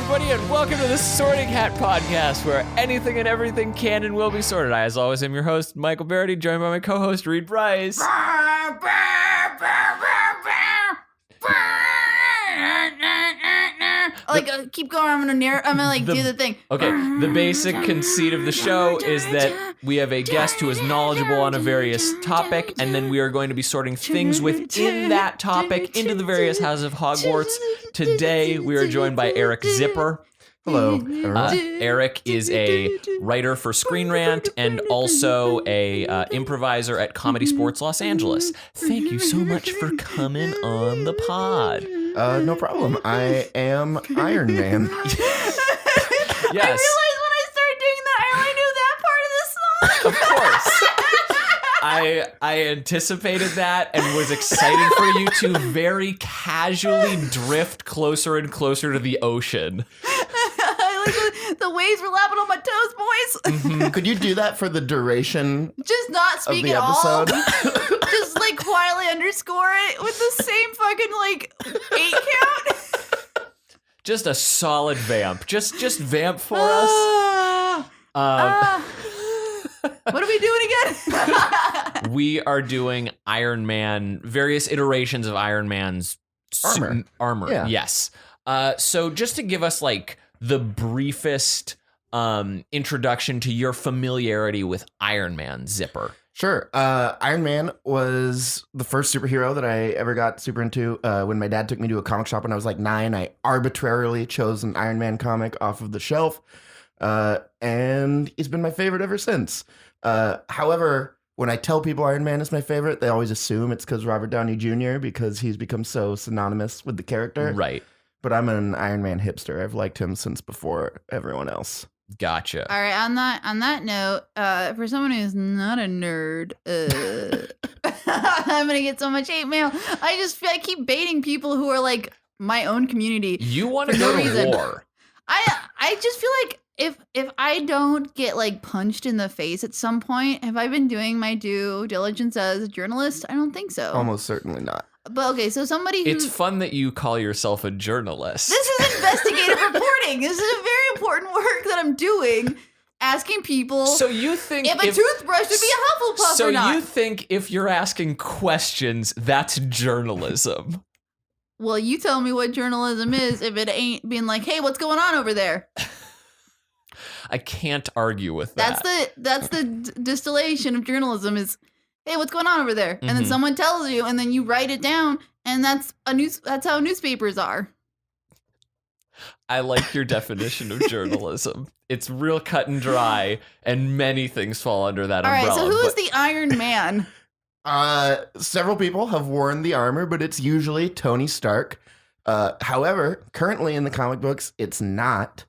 everybody, and welcome to the Sorting Hat Podcast, where anything and everything can and will be sorted. I, as always, am your host, Michael Barryte, joined by my co-host, Brice. Keep going. I'm gonna do the thing. Okay, the basic conceit of the show is that we have a guest who is knowledgeable on a various topic, and then we are going to be sorting things within that topic into the various houses of Hogwarts. Today, we are joined by Eric Zipper. Hello. Eric is a writer for Screen Rant and also a improviser at Comedy Sports Los Angeles. Thank you so much for coming on the pod. No problem. I am Iron Man. Yes. I realized when I started doing that, I only knew that part of the song. Of course. I anticipated that and was excited for you to very casually drift closer and closer to the ocean. The waves were lapping on my toes, boys. Mm-hmm. Could you do that for the duration Just not speak of the at all. episode? Just quietly underscore it with the same fucking 8 count. Just a solid vamp. Just vamp for us. What are we doing again? We are doing Iron Man, various iterations of Iron Man's armor. Yeah. Yes. So just to give us the briefest introduction to your familiarity with Iron Man, Zipper. Sure. Iron Man was the first superhero that I ever got super into. When my dad took me to a comic shop when I was 9, I arbitrarily chose an Iron Man comic off of the shelf. And he's been my favorite ever since. However, when I tell people Iron Man is my favorite, they always assume it's because Robert Downey Jr. because he's become so synonymous with the character. Right. But I'm an Iron Man hipster. I've liked him since before everyone else. Gotcha. All right. On that note, for someone who's not a nerd, I'm gonna get so much hate mail. I keep baiting people who are my own community. You want to for go no to reason. war. I just feel like if I don't get punched in the face at some point, have I been doing my due diligence as a journalist? I don't think so. Almost certainly not. But okay, so somebody who... It's fun that you call yourself a journalist. This is investigative reporting. This is a very important work that I'm doing. Asking people So you think if a toothbrush would be a Hufflepuff so or not. you think if you're asking questions, that's journalism? Well, you tell me what journalism is if it ain't being hey, what's going on over there? I can't argue with that. That's the distillation of journalism is, hey, what's going on over there? And then someone tells you, and then you write it down, and that's how newspapers are. I like your definition of journalism. It's real cut and dry, and many things fall under that umbrella. All right, so who is the Iron Man? Several people have worn the armor, but it's usually Tony Stark. However, currently in the comic books, it's not,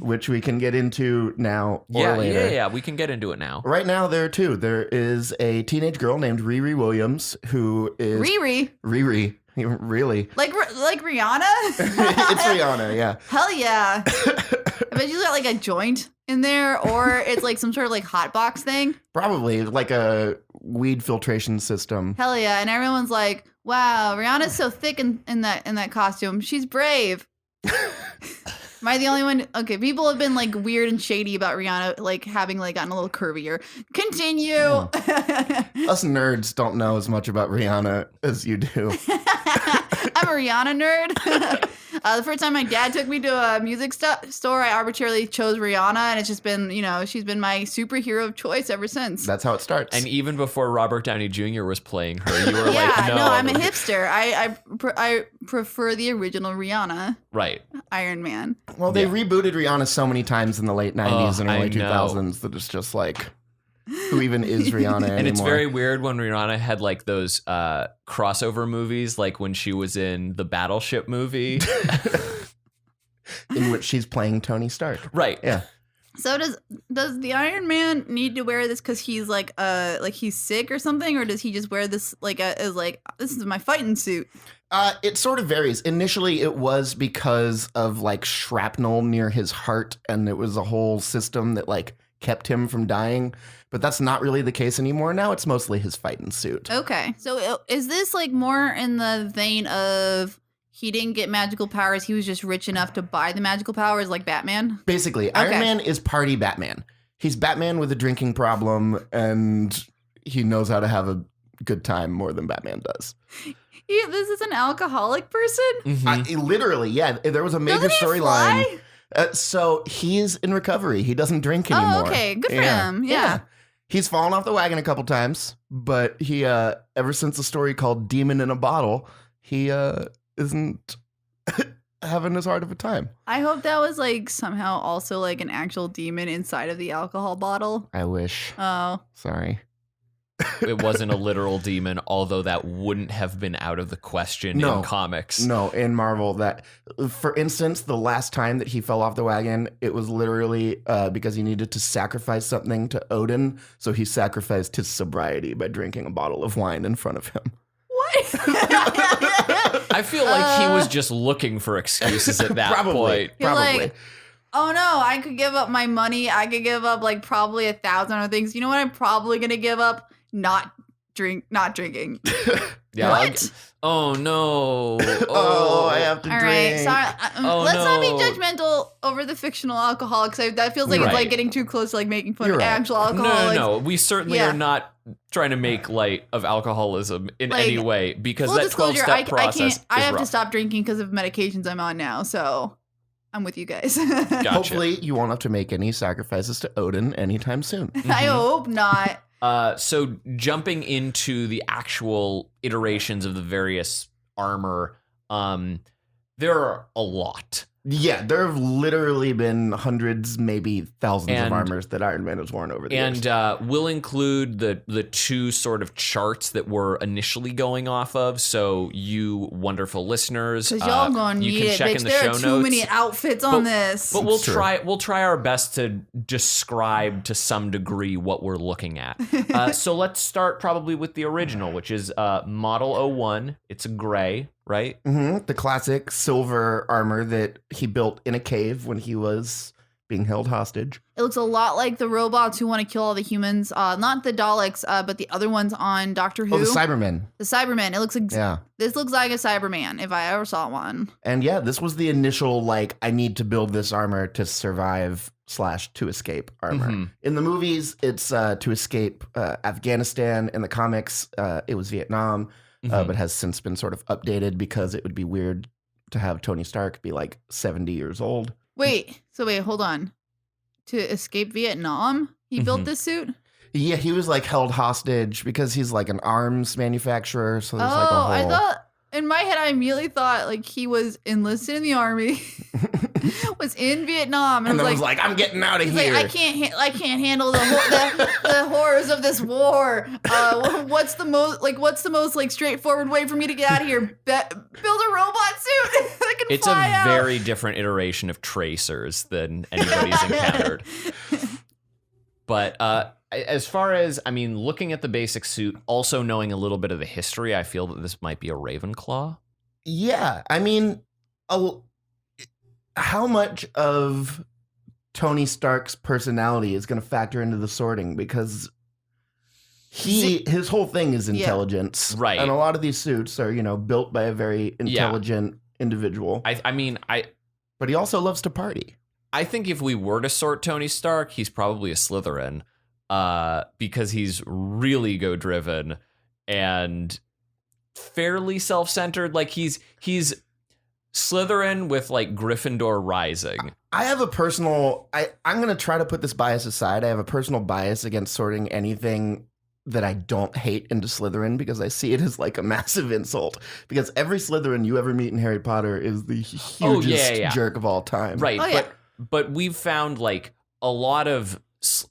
which we can get into now or later. Yeah, we can get into it now. Right now, there are two. There is a teenage girl named Riri Williams who is... Riri? Riri. Really? Like Rihanna? It's Rihanna, yeah. Hell yeah. I bet she's got a joint in there, or it's some sort of hot box thing. Probably like a weed filtration system. Hell yeah. And everyone's like, wow, Rihanna's so thick in that costume. She's brave. Am I the only one? Okay, people have been weird and shady about Rihanna having gotten a little curvier. Continue. Us nerds don't know as much about Rihanna as you do. I'm a Rihanna nerd. The first time my dad took me to a music store, I arbitrarily chose Rihanna, and it's just been, she's been my superhero of choice ever since. That's how it starts. And even before Robert Downey Jr. was playing her, you were no, no, I'm a hipster. I prefer the original Rihanna. Right. Iron Man. Well, they rebooted Rihanna so many times in the late 90s and early 2000s that it's just who even is Rihanna anymore? And it's very weird when Rihanna had those crossover movies, when she was in the Battleship movie. In which she's playing Tony Stark. Right. Yeah. So does the Iron Man need to wear this because he's he's sick or something, or does he just wear this as this is my fighting suit? It sort of varies. Initially, it was because of shrapnel near his heart, and it was a whole system that kept him from dying. But that's not really the case anymore. Now it's mostly his fighting suit. Okay, so is this more in the vein of he didn't get magical powers. He was just rich enough to buy the magical powers like Batman. Basically, Iron Man is party Batman. He's Batman with a drinking problem, and he knows how to have a good time more than Batman does. This is an alcoholic person? Literally, yeah. There was a major storyline. So he's in recovery. He doesn't drink anymore. Oh, okay. Good for him. Yeah. He's fallen off the wagon a couple times, but he, ever since the story called Demon in a Bottle, he isn't having as hard of a time. I hope that was like somehow also like an actual demon inside of the alcohol bottle. I wish. Oh. Sorry. It wasn't a literal demon, although that wouldn't have been out of the question in comics. No, in Marvel, that, for instance, the last time that he fell off the wagon, it was literally because he needed to sacrifice something to Odin, so he sacrificed his sobriety by drinking a bottle of wine in front of him. What? I feel like he was just looking for excuses at that point. You're like, oh no, I could give up my money. I could give up like probably 1,000 other things. You know what I'm probably going to give up? Not drinking. Yeah. What? Oh no. Oh, I have to All drink. right, sorry. Let's not be judgmental over the fictional alcoholics. That feels like it's like getting too close to like making fun of actual alcoholics. No. We certainly are not trying to make light of alcoholism in any way, because that 12-step process I have rough. to stop drinking because of medications I'm on now. So I'm with you guys. Gotcha. Hopefully, you won't have to make any sacrifices to Odin anytime soon. I hope not. So jumping into the actual iterations of the various armor, there are a lot. Yeah, there have literally been hundreds, maybe thousands of armors that Iron Man has worn over the years. And we'll include the two sort of charts that we're initially going off of. So you wonderful listeners, because y'all gonna need it, bitch. There are too many outfits on this. But we'll try our best to describe to some degree what we're looking at. So let's start probably with the original, which is Model 01. It's a gray. Right? Mm-hmm. The classic silver armor that he built in a cave when he was being held hostage. It looks a lot like the robots who want to kill all the humans. Not the Daleks, but the other ones on Doctor Who. Oh, the Cybermen. The Cybermen. It looks like this looks like a Cyberman if I ever saw one. And yeah, this was the initial like, I need to build this armor to survive / to escape armor. Mm-hmm. In the movies, it's to escape Afghanistan. In the comics, it was Vietnam. But has since been sort of updated because it would be weird to have Tony Stark be like 70 years old. Wait, hold on. To escape Vietnam, he built this suit? Yeah, he was like held hostage because he's like an arms manufacturer. So there's like a whole... I thought, in my head, I immediately thought like he was enlisted in the army, was in Vietnam, and then was like, I'm getting out of here. Like, I can't handle the horrors of this war. What's the most like straightforward way for me to get out of here? Build a robot suit that can it's fly out. Very different iteration of tracers than anybody's encountered. But as far as, I mean, looking at the basic suit, also knowing a little bit of the history, I feel that this might be a Ravenclaw. Yeah, I mean, how much of Tony Stark's personality is going to factor into the sorting? Because his whole thing is intelligence. Yeah. Right. And a lot of these suits are, built by a very intelligent individual. But he also loves to party. I think if we were to sort Tony Stark, he's probably a Slytherin. Because he's really ego-driven and fairly self-centered. Like he's Slytherin with like Gryffindor rising. I have a personal... I'm going to try to put this bias aside. I have a personal bias against sorting anything that I don't hate into Slytherin because I see it as like a massive insult. Because every Slytherin you ever meet in Harry Potter is the hugest jerk of all time. Right, but we've found like a lot of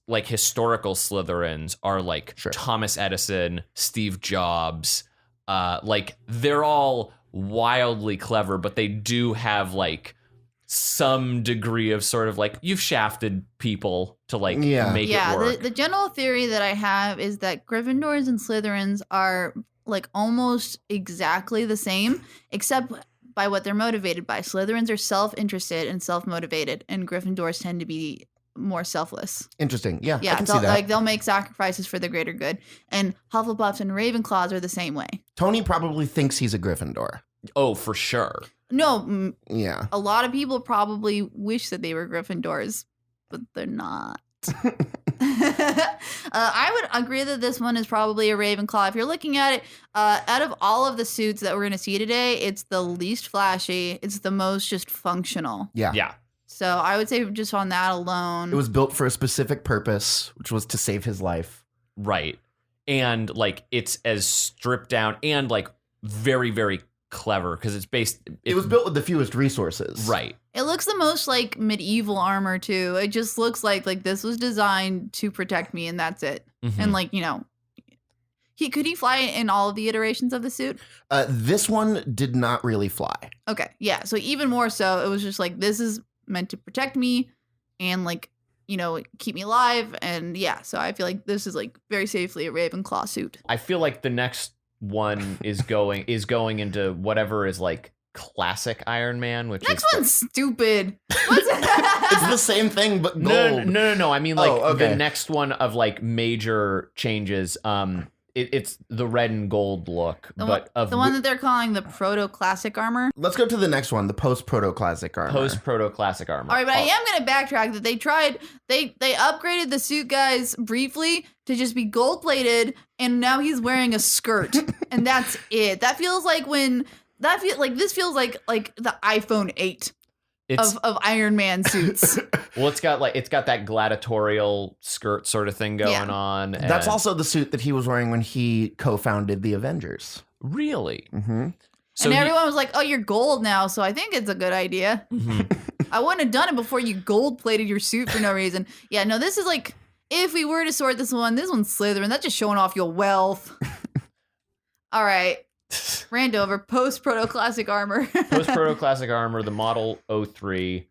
like historical Slytherins are like Thomas Edison, Steve Jobs, like they're all wildly clever, but they do have like some degree of sort of like you've shafted people to like make it work. The general theory that I have is that Gryffindors and Slytherins are like almost exactly the same, except by what they're motivated by. Slytherins are self-interested and self-motivated, and Gryffindors tend to be more selfless. Interesting. Yeah, I can see that. Like they'll make sacrifices for the greater good. And Hufflepuffs and Ravenclaws are the same way. Tony probably thinks he's a Gryffindor. Oh, for sure. No, Yeah. a lot of people probably wish that they were Gryffindors, but they're not. I would agree that this one is probably a Ravenclaw. If you're looking at it, out of all of the suits that we're going to see today, it's the least flashy. It's the most just functional. Yeah. Yeah. So I would say just on that alone. It was built for a specific purpose, which was to save his life. Right. And like it's as stripped down and like very, very clever because it's based. It was built with the fewest resources. Right. It looks the most like medieval armor too. It just looks like this was designed to protect me and that's it. Mhm. And like, could he fly in all of the iterations of the suit? This one did not really fly. Okay. Yeah. So even more so, it was just like, this is meant to protect me and like, keep me alive. And yeah, so I feel like this is like very safely a Ravenclaw suit. I feel like the next one is going into whatever is like classic Iron Man, which Next is one's stupid. It's the same thing, but gold. No. I mean, like okay. the next one of like major changes. It's the red and gold look, The but one that they're calling the proto-classic armor. Let's go to the next one, the post-proto-classic armor. post-proto classic armor. All right, but I am going to backtrack that they upgraded the suit guys briefly to just be gold-plated, and now he's wearing a skirt, and that's it. That feels like this feels like the iPhone 8 It's of Iron Man suits. well, it's got that gladiatorial skirt sort of thing going Yeah. on. That's and- also the suit that he was wearing when he co-founded the Avengers. really. Mm-hmm. So and everyone was like, "Oh, you're gold now," so I think it's a good idea. I wouldn't have done it before you gold-plated your suit for no reason. Yeah, no, this is like, if we were to sort this one's Slytherin. That's just showing off your wealth. All right. Rand over post-proto-classic armor. post-proto classic armor, the model 03.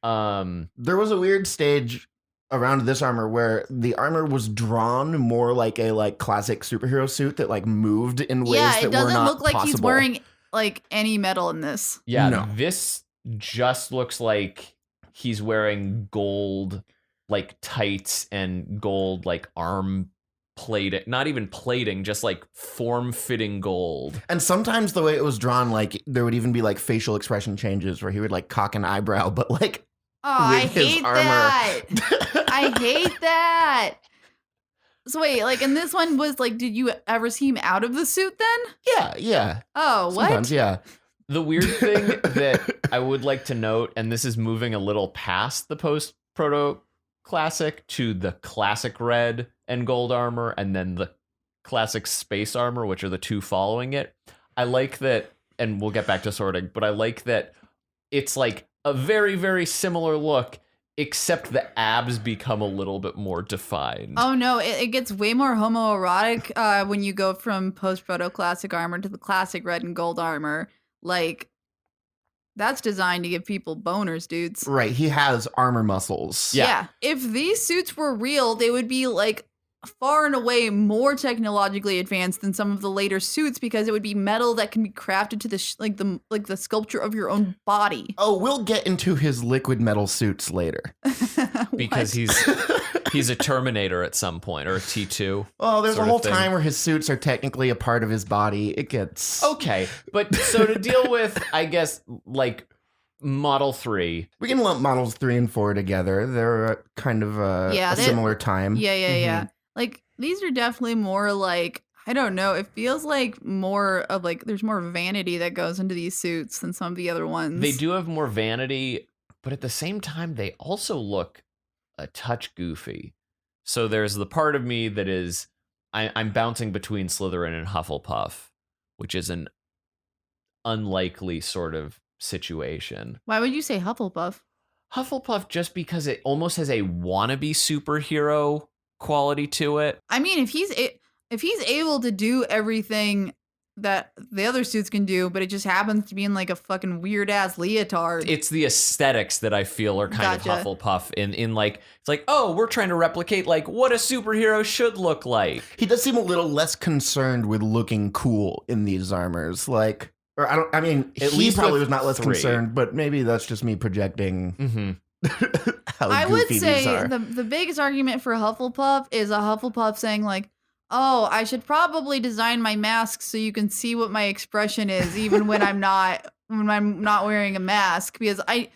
There was a weird stage around this armor where the armor was drawn more like a classic superhero suit that moved in ways Yeah, that it were doesn't not look like he's possible. wearing like any metal in this. Yeah, No. this just looks like he's wearing gold like tights and gold like arm plating, not even plating, just like form-fitting gold. And sometimes the way it was drawn, there would even be facial expression changes where he would cock an eyebrow, but Oh, I With his hate armor. that. I hate that. So wait, in this one did you ever see him out of the suit then? yeah. Oh, what? Sometimes, yeah. The weird thing that I would like to note, and this is moving a little past the post-proto classic to the classic red and gold armor, and then the classic space armor, which are the two following it. I like that, and we'll get back to sorting, but I like that it's like a very, very similar look, except the abs become a little bit more defined. Oh no, it gets way more homoerotic when you go from post-proto classic armor to the classic red and gold armor. That's designed to give people boners, dudes. Right. He has armor muscles. Yeah. If these suits were real, they would be far and away more technologically advanced than some of the later suits because it would be metal that can be crafted to the sculpture of your own body. Oh, we'll get into his liquid metal suits later. Because What? he's a Terminator at some point, or a T2. Oh, there's a sort of whole thing. time where his suits are technically a part of his body. It gets... Okay, but so to deal with, I guess, Model 3. We can lump models 3 and 4 together. They're kind of a Yeah, they- similar time. Yeah. These are definitely more I don't know. It feels like more of there's more vanity that goes into these suits than some of the other ones. They do have more vanity, but at the same time, they also look a touch goofy. So there's the part of me that is, I'm bouncing between Slytherin and Hufflepuff, which is an unlikely sort of situation. Why would you say Hufflepuff? Hufflepuff, just because it almost has a wannabe superhero quality to it. I mean, if he's able to do everything that the other suits can do, but it just happens to be in a fucking weird ass leotard. It's the aesthetics that I feel are kind Gotcha. of Hufflepuff in it's oh, we're trying to replicate what a superhero should look like. He does seem a little less concerned with looking cool in these armors. He least probably with was not less 3. concerned, but maybe that's just me projecting Mm-hmm. how I would goofy say these are. the biggest argument for Hufflepuff is a Hufflepuff saying oh, I should probably design my mask so you can see what my expression is, even when I'm not when I'm not wearing a mask because I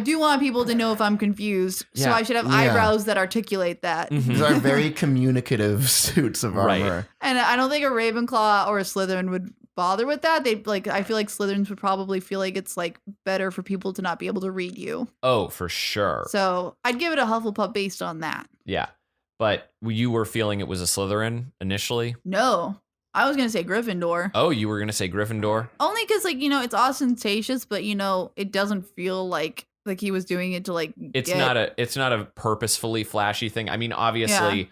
do want people to know if I'm confused, so Yeah. I should have Yeah. eyebrows that articulate that. Mhm. These are very communicative suits of Right. armor. And I don't think a Ravenclaw or a Slytherin would bother with that. They I feel like Slytherins would probably feel like it's like better for people to not be able to read you. Oh, for sure. So I'd give it a Hufflepuff based on that. Yeah. But you were feeling it was a Slytherin initially? No, I was gonna say Gryffindor. Oh, you were going to say Gryffindor? Only because it's ostentatious, but it doesn't feel like he was doing it to It's not a purposefully flashy thing. I mean, obviously,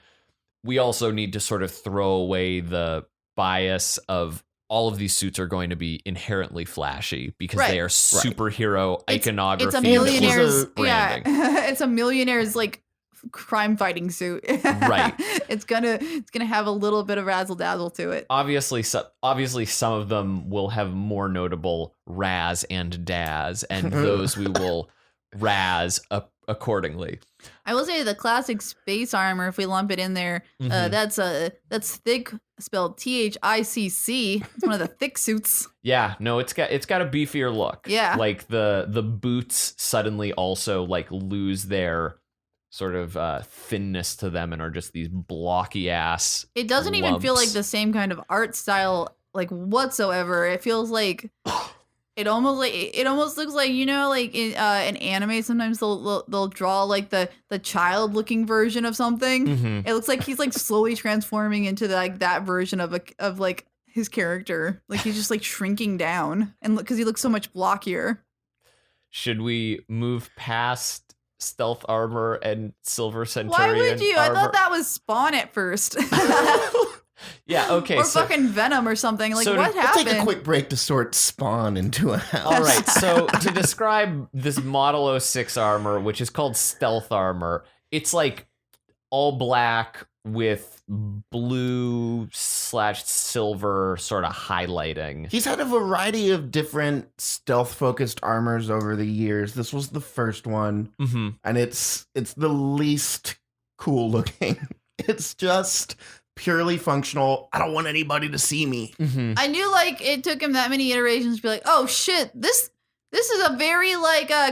we also need to sort of throw away the bias of all of these suits are going to be inherently flashy because Right. they are superhero iconography. It's a that millionaire's was branding. it's a millionaire's crime fighting suit. Right. It's gonna have a little bit of razzle dazzle to it. Obviously, some of them will have more notable Raz and Daz, and those we will razz accordingly. I will say the classic space armor, if we lump it in there, Mhm. that's thick, spelled THICC. It's one of the thick suits. Yeah, no, it's got a beefier look. Yeah. Like the boots suddenly also lose their sort of thinness to them and are just these blocky ass. It doesn't even feel like lumps. the same kind of art style whatsoever. It feels like it almost looks like in an anime sometimes they'll draw the child looking version of something. Mhm. It looks like he's slowly transforming into that version of his character. Like he's just shrinking down and because he looks so much blockier. Should we move past stealth armor and silver centurion? Why would you? Armor? I thought that was Spawn at first. Yeah, okay. Or so, fucking Venom or something. So What to Let's happened? take a quick break to sort Spawn into a house. all right. So to describe this Model 06 armor, which is called stealth armor, it's all black with blue/silver sort of highlighting. He's had a variety of different stealth-focused armors over the years. This was the first one, Mm-hmm. and it's the least cool looking. It's just purely functional. I don't want anybody to see me. Mm-hmm. I knew it took him that many iterations to be like, oh shit, this is a very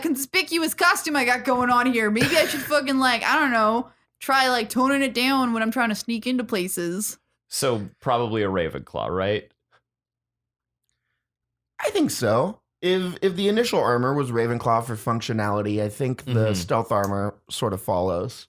conspicuous costume I got going on here. Maybe I should fucking I don't know, try toning it down when I'm trying to sneak into places. So probably a Ravenclaw, right? I think so. If the initial armor was Ravenclaw for functionality, I think the Mhm. stealth armor sort of follows.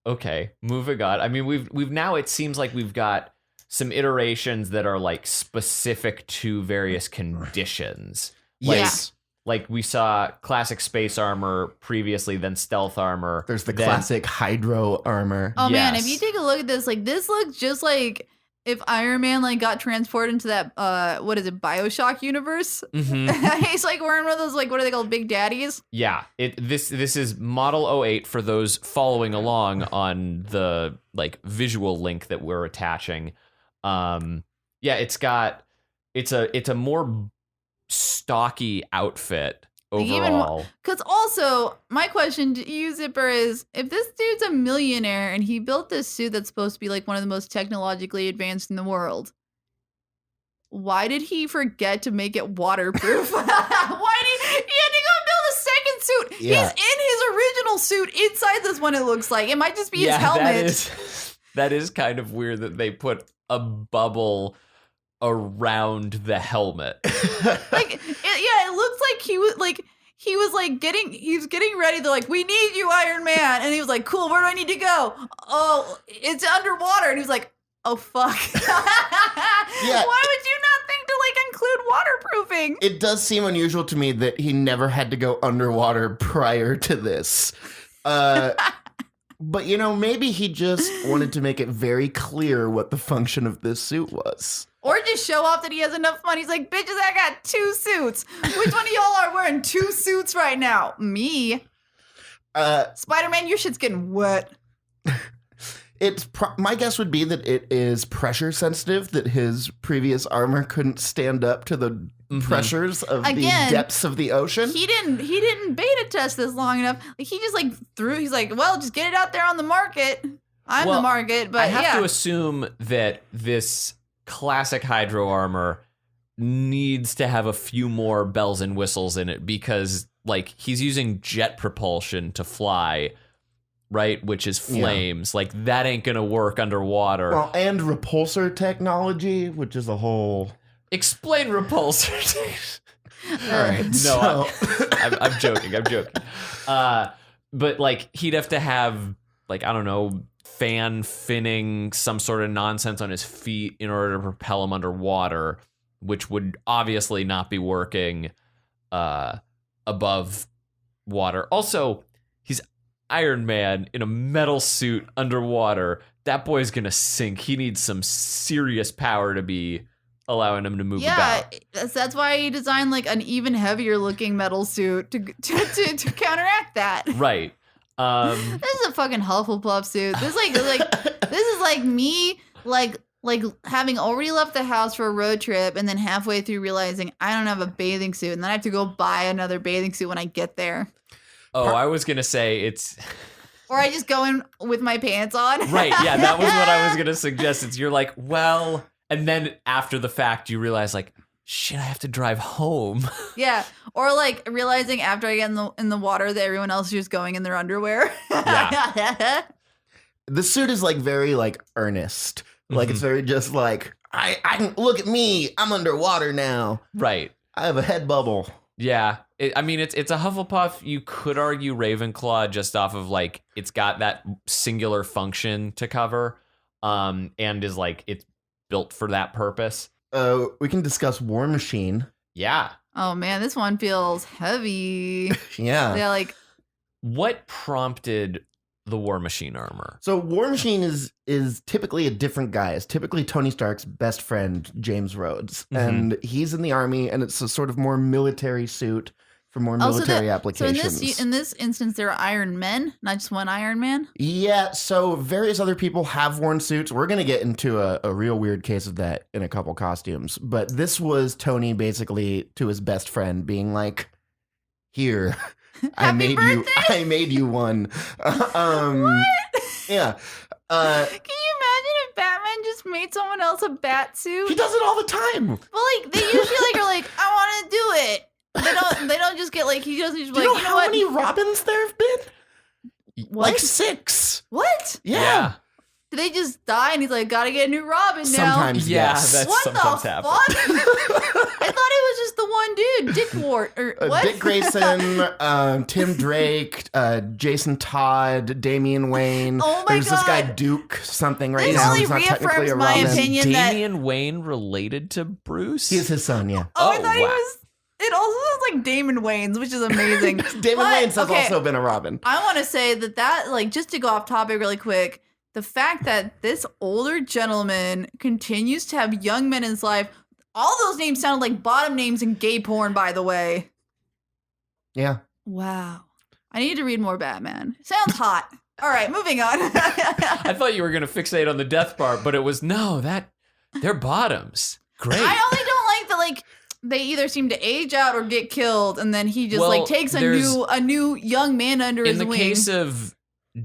Okay, moving on. I mean, we've now, it seems like we've got some iterations that are specific to various conditions. Yes. Like we saw classic space armor previously, then stealth armor. There's the then- classic hydro armor. Oh man, if Yes. you take a look at this, this looks just like if Iron Man got transported into that BioShock universe. Mhm. He's wearing one of those what are they called, Big Daddies? Yeah, this is Model 08 for those following along on the visual link that we're attaching. Yeah, it's a more stocky outfit overall. Because also, my question to you, Zipper, is if this dude's a millionaire and he built this suit that's supposed to be one of the most technologically advanced in the world, why did he forget to make it waterproof? Why did he had to go build a second suit? Yeah. He's in his original suit inside this one, it looks like. It might just be his helmet. That is kind of weird that they put a bubble around the helmet. It looks like he was getting ready. They're like, we need you, Iron Man. And he was like, cool, where do I need to go? Oh, it's underwater. And he was like, oh fuck. Yeah. Why would you not think to include waterproofing? It does seem unusual to me that he never had to go underwater prior to this. But, maybe he just wanted to make it very clear what the function of this suit was. Or just show off that he has enough money. He's like, bitches, I got 2 suits. Which one of y'all are wearing 2 suits right now? Me. Spider-Man, your shit's getting wet. My guess would be that it is pressure sensitive, that his previous armor couldn't stand up to the pressures of Again, the depths of the ocean. He didn't beta test this long enough. He just he's like, well, just get it out there on the market. I'm Well, the market, but I have to assume that this classic hydro armor needs to have a few more bells and whistles in it because like he's using jet propulsion to fly, right? Which is flames. Like that ain't gonna work underwater. Well, and repulsor technology, which is a whole. Explain repulsor. All right. No, I'm joking. But like he'd have to have like, I don't know, fan finning, some sort of nonsense on his feet in order to propel him underwater, which would obviously not be working above water. Also, he's Iron Man in a metal suit underwater. That boy's gonna sink. He needs some serious power to be allowing him to move about. That's why he designed like an even heavier looking metal suit to counteract that. Right. This is a fucking Hufflepuff suit. This is like me like having already left the house for a road trip and then halfway through realizing I don't have a bathing suit and then I have to go buy another bathing suit when I get there. Oh, I was gonna say it's. Or I just go in with my pants on. Right. Yeah, that was what I was gonna suggest. It's you're like, well. And then after the fact, you realize, like, shit, I have to drive home. Yeah. Or, like, realizing after I get in the water that everyone else is just going in their underwear. Yeah. The suit is, like, very, like, earnest. Like, it's very just, like, I look at me. I'm underwater now. Right. I have a head bubble. Yeah. It's a Hufflepuff. You could argue Ravenclaw just off of, like, it's got that singular function to cover. And is, like, it's built for that purpose. We can discuss War Machine. Yeah. Oh man, this one feels heavy. Yeah. Yeah, like what prompted the War Machine armor? So War Machine is typically a different guy. It's typically Tony Stark's best friend, James Rhodes. And he's in the army and it's a sort of more military suit for more military applications. So in this instance, there are Iron Men, not just one Iron Man. Yeah, so various other people have worn suits. We're going to get into a real weird case of that in a couple costumes. But this was Tony basically to his best friend being like, here, I made you one. What? Yeah. Can you imagine if Batman just made someone else a bat suit? He does it all the time. Well, like they usually like are like, I want to do it. They don't just get like he doesn't just be Do you like, know you know how what? many Robins there have been? What? Like 6. What? Yeah. Did they just die and he's like, gotta get a new Robin now? Sometimes, Yeah, yes. that's What sometimes the happens. fuck? I thought it was just the one dude, Dick Wart, or what? Dick Grayson, Tim Drake, Jason Todd, Damian Wayne. Oh my There's this guy God. Duke something right This now. only He's not technically reaffirms a my Robin. opinion that Damian Wayne related to Bruce? He's his son, yeah. I Oh, thought he wow. was. It also sounds like Damon Wayans, which is amazing. Damon But, Wayans has okay, also been a Robin. I want to say that like just to go off topic really quick, the fact that this older gentleman continues to have young men in his life. All those names sound like bottom names in gay porn, by the way. Yeah. Wow. I need to read more Batman. Sounds hot. All right, moving on. I thought you were going to fixate on the death part, but it was they're bottoms. Great. I only don't like that like they either seem to age out or get killed, and then he just Well, like takes a new young man under his In the wing. case of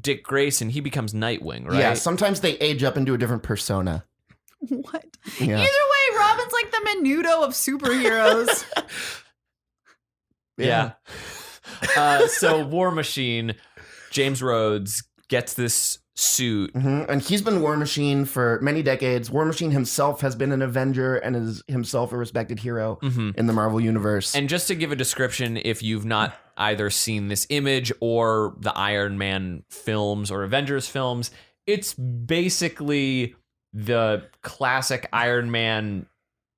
Dick Grayson, he becomes Nightwing, right? Yeah, sometimes they age up into a different persona. What? Yeah. Either way, Robin's like the Menudo of superheroes. Yeah. So War Machine, James Rhodes gets this suit. And he's been War Machine for many decades. War Machine himself has been an Avenger and is himself a respected hero in the Marvel Universe. And just to give a description, if you've not either seen this image or the Iron Man films or Avengers films, it's basically the classic Iron Man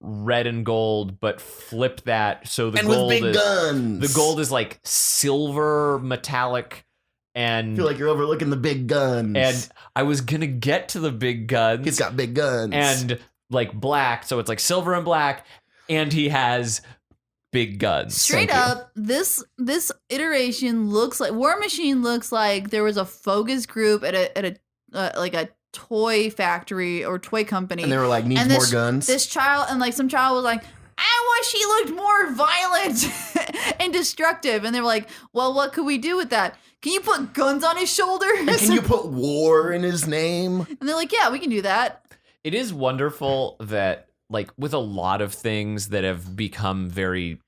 red and gold, but flip that so the and gold with big is guns. the gold is like silver metallic. I And feel like you're overlooking the big guns. and I was gonna get to the big guns. He's got big guns. And like black, so it's like silver and black, and he has big guns. Straight up, this iteration looks like War Machine looks like there was a focus group at a like a toy factory or toy company. And they were like, needs And more guns. This child and like some child was like, I wish he looked more violent and destructive. And they were like, well, what could we do with that? Can you put guns on his shoulders? And can you put war in his name? And they're like, yeah, we can do that. It is wonderful that like with a lot of things that have become very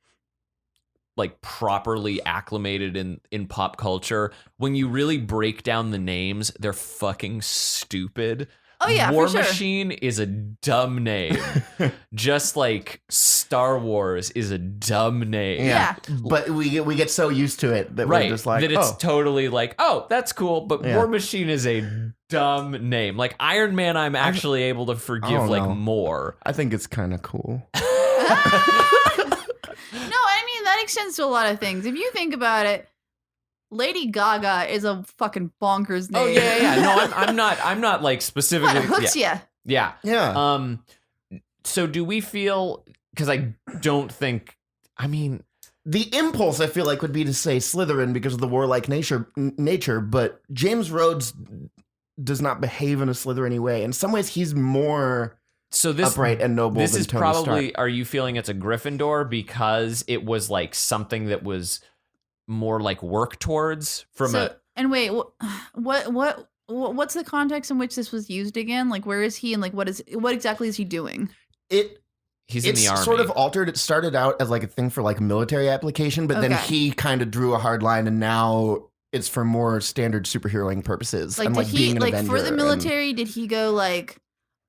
like properly acclimated in pop culture, when you really break down the names, they're fucking stupid. Oh yeah, War for sure. Machine is a dumb name. Just like Star Wars is a dumb name. Yeah. But we get so used to it that Right. we're just like, that it's totally like, oh, that's cool. But Yeah. War Machine is a dumb name. Like Iron Man, I'm actually able to forgive don't like know. more. I think it's kind of cool. No, I mean that extends to a lot of things. If you think about it, Lady Gaga is a fucking bonkers name. Oh yeah. No, I'm not like What specifically. hooks you? Yeah. Yeah. So do we feel? Because I don't think. I mean, The impulse, I feel like, would be to say Slytherin because of the warlike nature, but James Rhodes does not behave in a Slytherin way. In some ways, he's more so this upright and noble This than is Tony probably. Stark. Are you feeling it's a Gryffindor because it was like something that was more like work towards from So, and wait, what's the context in which this was used again? Like, where is he, and like, what exactly is he doing? he's in It's the army. sort of altered. It started out as like a thing for like military application, but then Okay. he kind of drew a hard line, and now it's for more standard superheroing purposes. Like, and did like he being an like Avenger for the and- military? Did he go like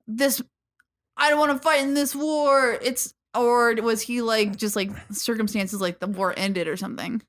this? I don't want to fight in this war. Or was he like just like circumstances like the war ended or something?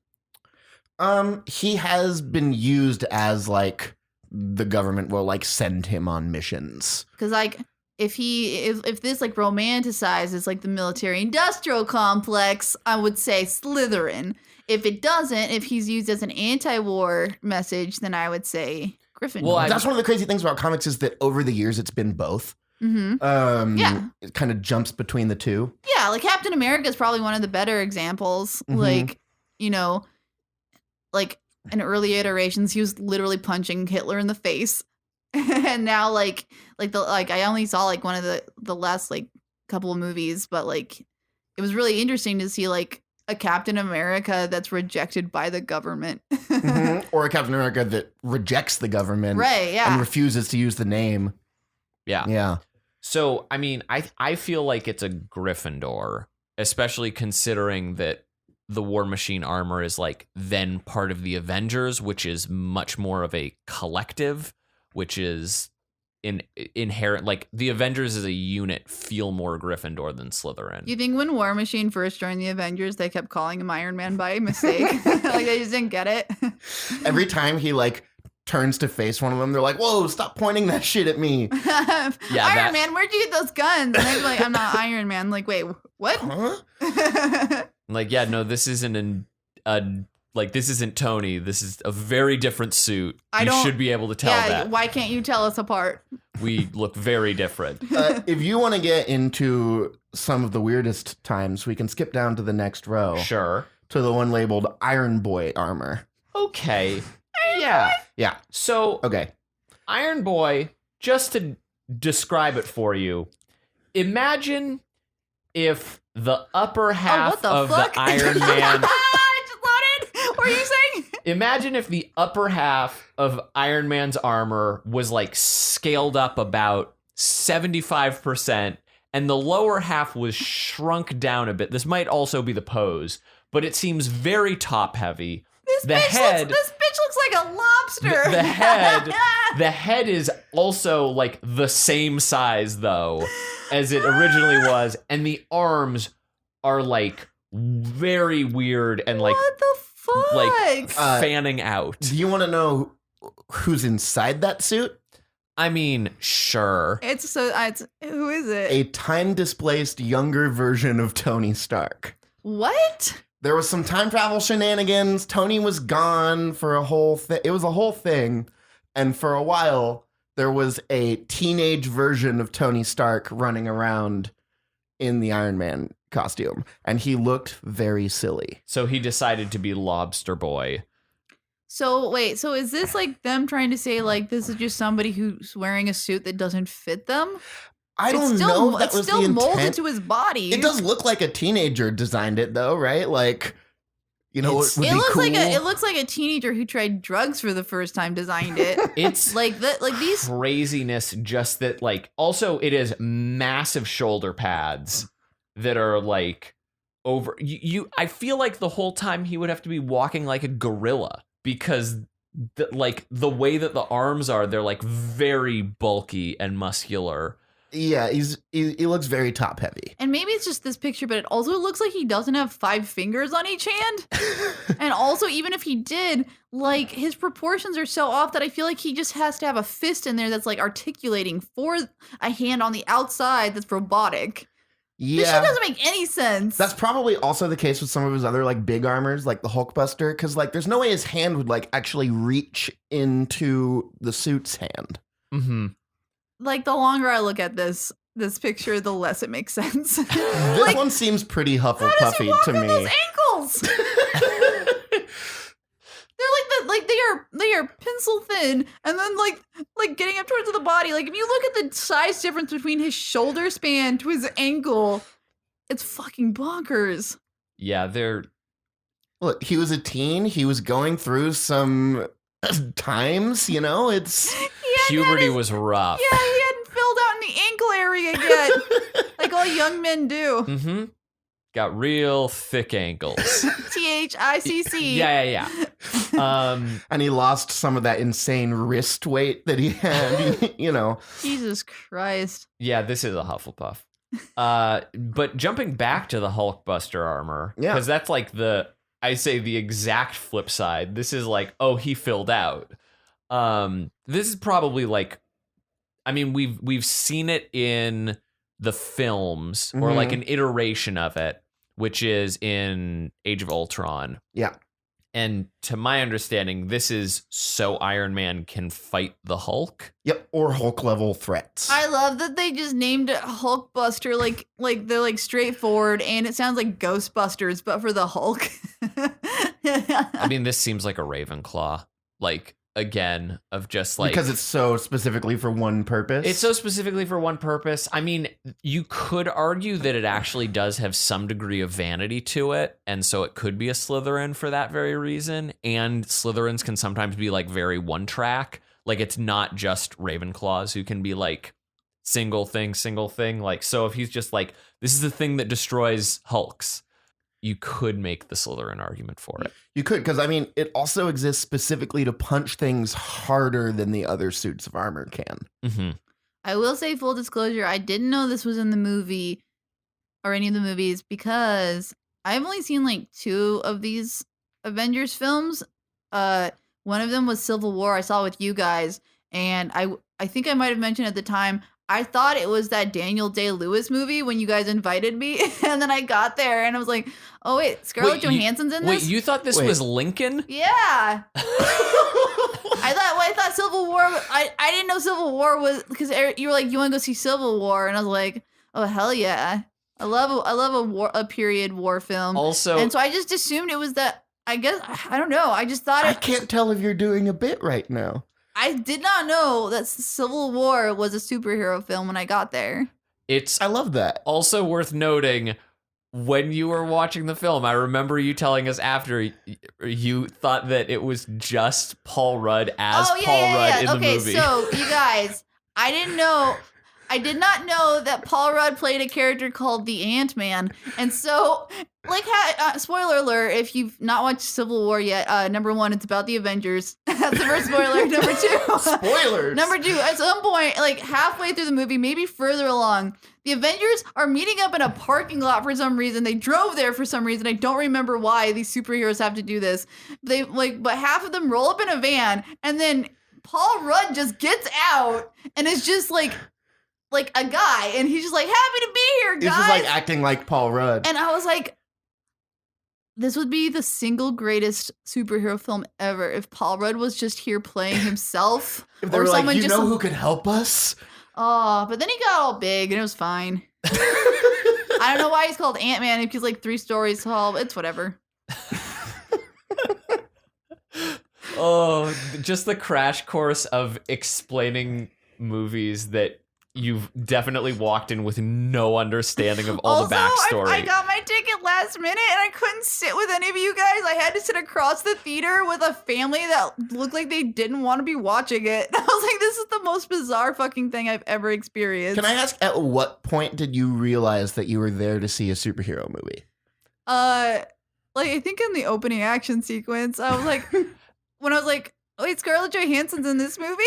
He has been used as like the government will like send him on missions. Because like if this like romanticizes like the military industrial complex, I would say Slytherin. If it doesn't, if he's used as an anti-war message, then I would say Gryffindor. Well, That's one of the crazy things about comics is that over the years it's been both. Mm-hmm. Yeah. It kind of jumps between the two. Yeah, like Captain America is probably one of the better examples. Mhm. Like, you know, like in early iterations, he was literally punching Hitler in the face, and now like I only saw like one of the last like couple of movies, but like it was really interesting to see like a Captain America that's rejected by the government. Mhm. Or a Captain America that rejects the government Right? Yeah. and refuses to use the name. yeah. Yeah. So, I mean, I feel like it's a Gryffindor, especially considering that the War Machine armor is like then part of the Avengers, which is much more of a collective, which is inherent. Like the Avengers as a unit feel more Gryffindor than Slytherin. You think when War Machine first joined the Avengers, they kept calling him Iron Man by mistake? Like they just didn't get it? Every time he like turns to face one of them, they're like, "Whoa, stop pointing that shit at me." Iron Man, where'd you get those guns? And they're like, I'm not Iron Man. Like, wait, what? Huh? Like, yeah, no, this isn't this isn't Tony. This is a very different suit. I You don't- should be able to tell Yeah, that. why can't you tell us apart? We look very different. If you want to get into some of the weirdest times, we can skip down to the next row Sure. to the one labeled Iron Boy armor. Okay. Yeah. Yeah. So, Okay. Iron Boy, just to describe it for you, imagine if the upper half what the of fuck? the Iron Man. I just loaded. What are you saying? Imagine if the upper half of Iron Man's armor was like scaled up about 75%, and the lower half was shrunk down a bit. This might also be the pose, but it seems very top heavy. This The bitch head- looks like a lobster. The head is also like the same size though as it originally was, and the arms are like very weird and like What the fuck? like fanning out. Do you want to know who's inside that suit? I mean, sure. it's who is it? A time-displaced younger version of Tony Stark. What? There was some time travel shenanigans. Tony was gone for a whole thing. It was a whole thing. And for a while, there was a teenage version of Tony Stark running around in the Iron Man costume. And he looked very silly. So he decided to be Lobster Boy. So wait, so is this like them trying to say like this is just somebody who's wearing a suit that doesn't fit them? I don't know if that It's was still the molded intent. to his body. It does look like a teenager designed it, though, right? Like, You know what would be cool? It looks like a teenager who tried drugs for the first time designed it. It's these craziness. Just that, like, also it is massive shoulder pads that are like over you. I feel like the whole time he would have to be walking like a gorilla because the way that the arms are, they're like very bulky and muscular. Yeah, he looks very top heavy. And maybe it's just this picture, but it also looks like he doesn't have 5 fingers on each hand. And also, even if he did, like, his proportions are so off that I feel like he just has to have a fist in there that's like articulating for a hand on the outside that's robotic. Yeah. This shit doesn't make any sense. That's probably also the case with some of his other like big armors, like the Hulkbuster, because like there's no way his hand would like actually reach into the suit's hand. Mm-hmm. Like, the longer I look at this picture, the less it makes sense. This one seems pretty Hufflepuffy to me. Those ankles. They are pencil thin, and then like getting up towards the body. Like, if you look at the size difference between his shoulder span to his ankle, it's fucking bonkers. Yeah, Look, he was a teen. He was going through some times, you know. It's puberty was rough. Yeah, he hadn't filled out in the ankle area yet, like all young men do. Mm-hmm. Got real thick ankles. THICC. Yeah. And he lost some of that insane wrist weight that he had, you know. Jesus Christ. Yeah, this is a Hufflepuff. But jumping back to the Hulkbuster armor, yeah, because that's like the exact flip side. This is like, oh, he filled out. This is probably like, I mean, we've seen it in the films, or like an iteration of it, which is in Age of Ultron. Yeah. And to my understanding, this is so Iron Man can fight the Hulk. Yep, or Hulk level threats. I love that they just named it Hulkbuster, like they're like straightforward, and it sounds like Ghostbusters, but for the Hulk. I mean, this seems like a Ravenclaw, like, again, of just like, because it's so specifically for one purpose. It's so specifically for one purpose. I mean, you could argue that it actually does have some degree of vanity to it, and so it could be a Slytherin for that very reason. And Slytherins can sometimes be like very one track. Like, it's not just Ravenclaws who can be like single thing. Like, so if he's just like, this is the thing that destroys Hulks, you could make the Slytherin argument for it. You could, because I mean, it also exists specifically to punch things harder than the other suits of armor can. Mm-hmm. I will say, full disclosure, I didn't know this was in the movie or any of the movies because I've only seen like 2 of these Avengers films. One of them was Civil War. I saw with you guys, and I think I might have mentioned at the time, I thought it was that Daniel Day-Lewis movie when you guys invited me, and then I got there and I was like, "Oh wait, Scarlett Johansson's in this." Wait, you thought this was Lincoln? Yeah. I thought Civil War. I didn't know Civil War was, because you were like, "You want to go see Civil War?" And I was like, "Oh hell yeah!" I love a period war film. Also, and so I just assumed it was that. I guess I don't know. I just thought I can't tell if you're doing a bit right now. I did not know that Civil War was a superhero film when I got there. I love that. Also worth noting, when you were watching the film, I remember you telling us after you thought that it was just Paul Rudd as Paul Rudd in the movie. Okay, so you guys, I did not know that Paul Rudd played a character called the Ant-Man. And so, like, spoiler alert, if you've not watched Civil War yet, number 1, it's about the Avengers. That's the first spoiler. Number 2. Spoilers. Number 2, at some point, like halfway through the movie, maybe further along, the Avengers are meeting up in a parking lot for some reason. They drove there for some reason. I don't remember why these superheroes have to do this. But half of them roll up in a van, and then Paul Rudd just gets out and is just like a guy, and he's just like, happy to be here, guys. He's just like acting like Paul Rudd. And I was like, this would be the single greatest superhero film ever if Paul Rudd was just here playing himself. If they were like, you know who could help us? Oh, but then he got all big and it was fine. I don't know why he's called Ant-Man if he's like 3 stories tall. It's whatever. Oh, just the crash course of explaining movies that you've definitely walked in with no understanding of all the backstory. I got my ticket last minute and I couldn't sit with any of you guys. I had to sit across the theater with a family that looked like they didn't want to be watching it. I was like, this is the most bizarre fucking thing I've ever experienced. Can I ask, at what point did you realize that you were there to see a superhero movie? Like, I think in the opening action sequence, I was like, when I was like, wait, Scarlett Johansson's in this movie?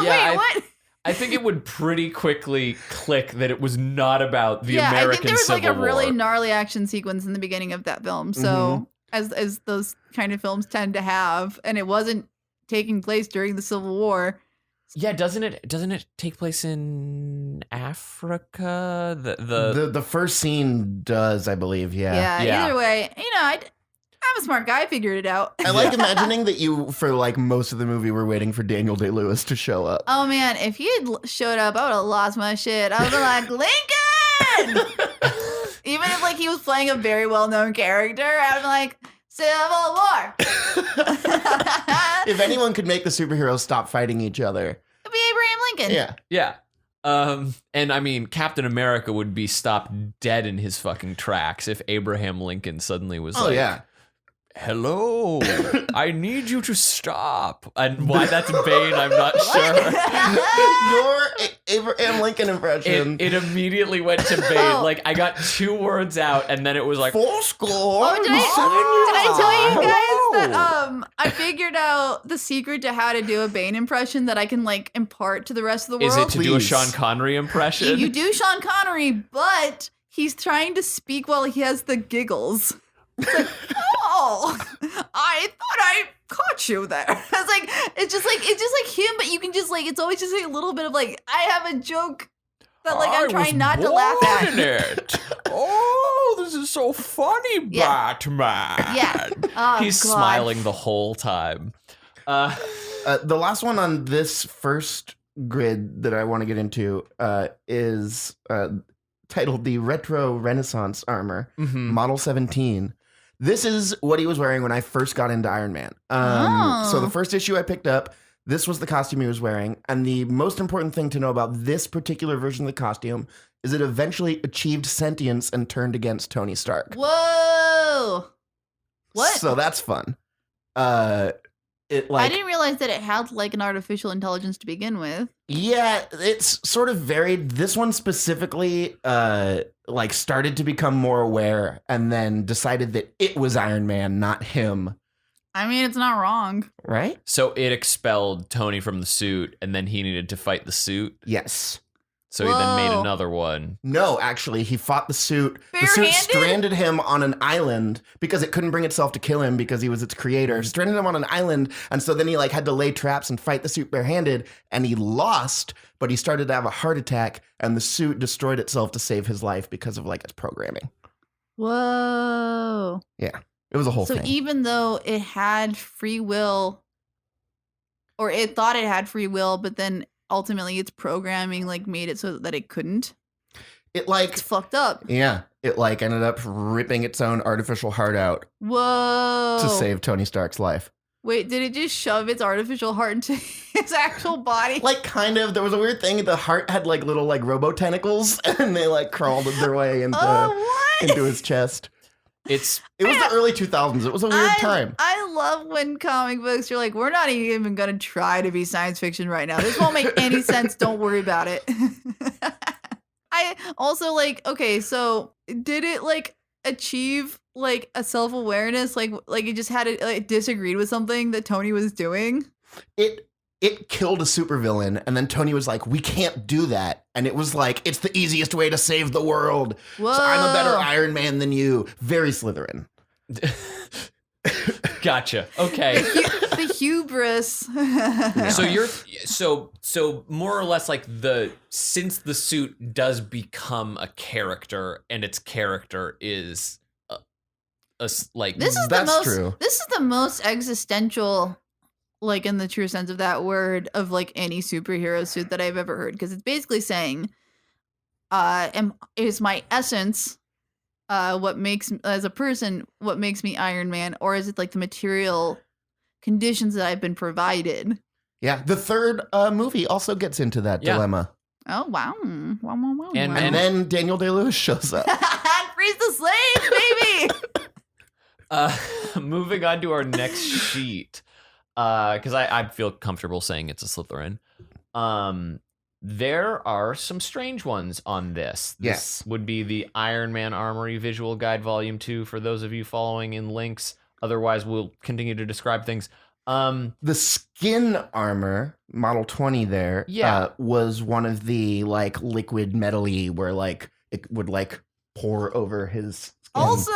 Yeah, Wait, what? I think it would pretty quickly click that it was not about the American Civil War. I think there was like a really gnarly action sequence in the beginning of that film. So as those kind of films tend to have, and it wasn't taking place during the Civil War. Yeah, doesn't it take place in Africa? The first scene does, I believe. Yeah. Yeah. Either way, I'm a smart guy. I figured it out. I like imagining that you, for like most of the movie, were waiting for Daniel Day-Lewis to show up. Oh man, if he had showed up, I would have lost my shit. I would have been like, Lincoln! Even if like he was playing a very well-known character, I would be like, Civil War. If anyone could make the superheroes stop fighting each other, It'd be Abraham Lincoln. Yeah. And I mean, Captain America would be stopped dead in his fucking tracks if Abraham Lincoln suddenly was hello, I need you to stop. And why that's Bane, I'm not sure. Your Abraham Lincoln impression. It immediately went to Bane. Like, I got 2 words out, and then it was like, Full score. Oh, did I tell you guys that I figured out the secret to how to do a Bane impression that I can like impart to the rest of the world? Is it to do a Please. Sean Connery impression? You do Sean Connery, but he's trying to speak while he has the giggles. It's like, oh, I thought I caught you there. It's just like him, but you can just like, it's always just like a little bit of like, I have a joke that like I'm trying not to laugh at. It. Oh, this is so funny, Batman. Yeah. Oh, He's God. smiling the whole time. The last one on this first grid that I want to get into is titled the Retro Renaissance Armor, Model 17. This is what he was wearing when I first got into Iron Man. So the first issue I picked up, this was the costume he was wearing. And the most important thing to know about this particular version of the costume is it eventually achieved sentience and turned against Tony Stark. Whoa. What? So that's fun. I didn't realize that it had like an artificial intelligence to begin with. Yeah, it's sort of varied. This one specifically like started to become more aware and then decided that it was Iron Man, not him. I mean, it's not wrong. Right? So it expelled Tony from the suit, and then he needed to fight the suit. Yes. So he then made Whoa. another one. No, actually, he fought the suit. The suit Barehanded? stranded him on an island because it couldn't bring itself to kill him because he was its creator. Stranded him on an island, and so then he like had to lay traps and fight the suit barehanded, and he lost, but he started to have a heart attack, and the suit destroyed itself to save his life because of like its programming. Whoa. Yeah, it was a whole So thing. even though it had free will, or it thought it had free will, but then ultimately its programming like made it so that it couldn't. It like It's fucked up. Yeah, it like ended up ripping its own artificial heart out Whoa. to save Tony Stark's life. Wait, did it just shove its artificial heart into its actual body? Like kind of, there was a weird thing. The heart had like little like robo tentacles, and they like crawled their way into what? into his chest. It was the early 2000s. It was a weird time. I love when comic books are like, we're not even going to try to be science fiction right now. This won't make any sense. Don't worry about it. I also like, okay, so did it like achieve like a self-awareness? Like it just had it like disagreed with something that Tony was doing? It killed a supervillain, and then Tony was like, we can't do that. And it was like, it's the easiest way to save the world. Whoa. So I'm a better Iron Man than you. Very Slytherin. Gotcha. Okay. The hubris. So you're so more or less like since the suit does become a character and its character is like This is That's true. This is the most existential, like in the true sense of that word, of like any superhero suit that I've ever heard, because it's basically saying, is my essence what makes as a person what makes me Iron Man, or is it like the material conditions that I've been provided? Yeah, the third movie also gets into that dilemma. Oh wow. And And then Daniel Day-Lewis shows up. frees the slaves, baby. Moving on to our next sheet, because I feel comfortable saying it's a Slytherin. There are some strange ones on this. This would be the Iron Man Armory Visual Guide Volume 2 for those of you following in links. Otherwise, we'll continue to describe things. The skin armor, Model 20 there, was one of the like liquid metally where like it would like pour over his skin. Also,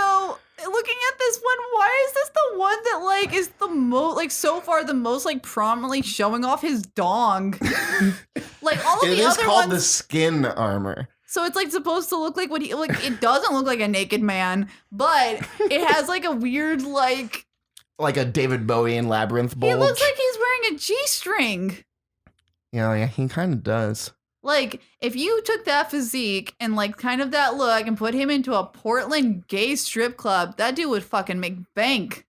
looking at this one, why is this the one that like is the most like so far the most like prominently showing off his dong? Like all of It the is other called ones. the skin armor. So it's like supposed to look like what he like. It doesn't look like a naked man, but it has like a weird like. Like a David Bowie in Labyrinth bulge. He looks like he's wearing a G-string. Yeah, he kind of does. Like, if you took that physique and, like, kind of that look and put him into a Portland gay strip club, that dude would fucking make bank.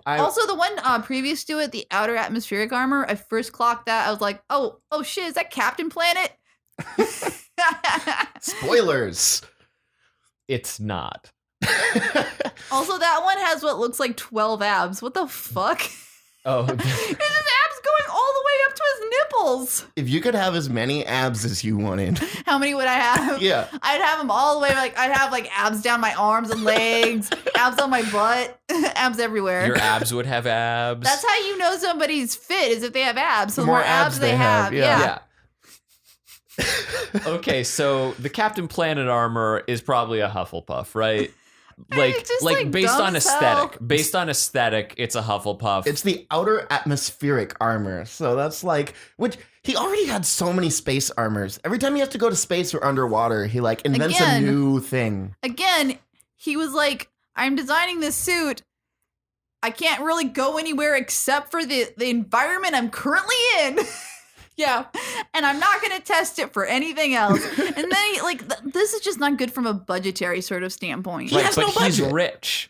Also, the one previous to it, the outer atmospheric armor, I first clocked that. I was like, oh shit, is that Captain Planet? Spoilers. It's not. Also, that one has what looks like 12 abs. What the fuck? Oh. It's just abs going all the way up to his nipples. If you could have as many abs as you wanted. How many would I have? Yeah. I'd have them all the way. Like, I'd have like abs down my arms and legs, abs on my butt, abs everywhere. Your abs would have abs. That's how you know somebody's fit, is if they have abs. So The the more more abs they have. Yeah. Okay, so the Captain Planet armor is probably a Hufflepuff, right? Like, just, like based dumb on as hell. aesthetic. Based on aesthetic, it's a Hufflepuff. It's the outer atmospheric armor. So that's like, which he already had so many space armors. Every time he has to go to space or underwater, he like invents Again. a new thing. Again, he was like, I'm designing this suit. I can't really go anywhere except for the environment I'm currently in. Yeah. And I'm not going to test it for anything else. And then he, like, this is just not good from a budgetary sort of standpoint. He has but no he's budget. rich.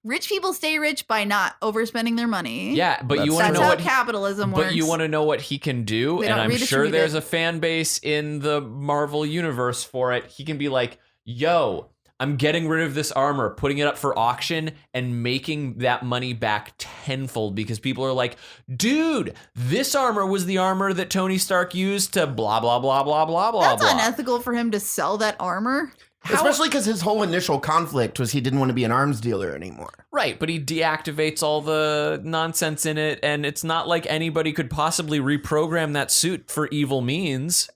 Rich people stay rich by not overspending their money. Yeah, but you want to That's know how what capitalism works. But you want to know what he can do, They and don't I'm sure redistribute there's it. a fan base in the Marvel universe for it. He can be like, yo, I'm getting rid of this armor, putting it up for auction, and making that money back tenfold because people are like, dude, this armor was the armor that Tony Stark used to blah, blah, blah, blah, blah, blah, That's blah. unethical for him to sell that armor. Especially because his whole initial conflict was he didn't want to be an arms dealer anymore. Right, but he deactivates all the nonsense in it, and it's not like anybody could possibly reprogram that suit for evil means.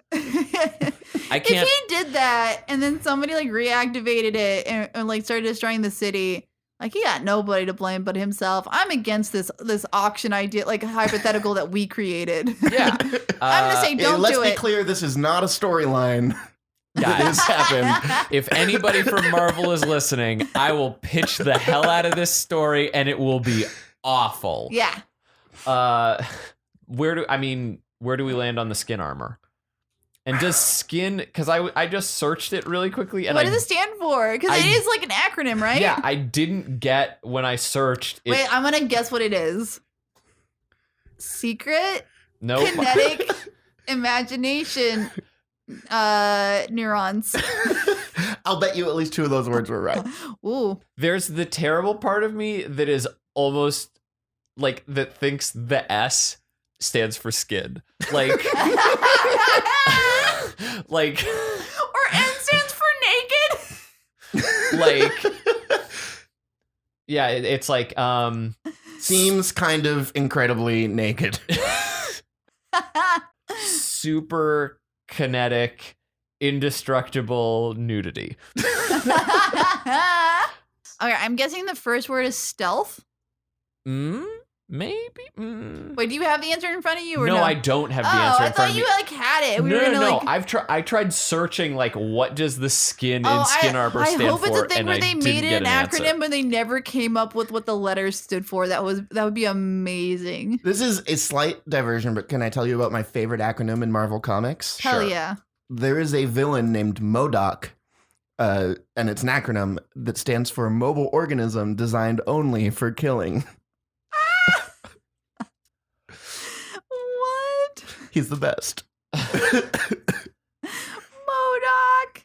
I can't. If he did that and then somebody like reactivated it and like started destroying the city, like he got nobody to blame but himself. I'm against this auction idea, like hypothetical that we created. Yeah. I'm gonna say don't let's do be it. clear, this is not a storyline that Guys, has happened. if anybody from Marvel is listening, I will pitch the hell out of this story, and it will be awful. Yeah. Where do we land on the skin armor? And does skin? Because I just searched it really quickly, and What does it stand for? Because it I- is like an acronym, right? Yeah, I didn't get when I searched. It, Wait, I'm gonna guess what it is. Secret nope. kinetic imagination neurons. I'll bet you at least two of those words were right. Ooh. There's the terrible part of me that is almost like that thinks the S stands for skin. Like, like, Or N stands for naked. like, yeah, it's like, Seems kind of incredibly naked. super kinetic, indestructible nudity. Okay, I'm guessing the first word is stealth. Maybe? Wait, do you have the answer in front of you or no? No, I don't have the answer I in front thought of you me. like had it. We no, were gonna no, like. I tried searching like what does the skin in skin arbor stand for, I hope it's a thing and where I they didn't made it get an answer. acronym, but they never came up with what the letters stood for. That would be amazing. This is a slight diversion, but can I tell you about my favorite acronym in Marvel Comics? Hell yeah. There is a villain named MODOK, and it's an acronym that stands for Mobile Organism Designed Only for Killing. What? He's the best. MODOK.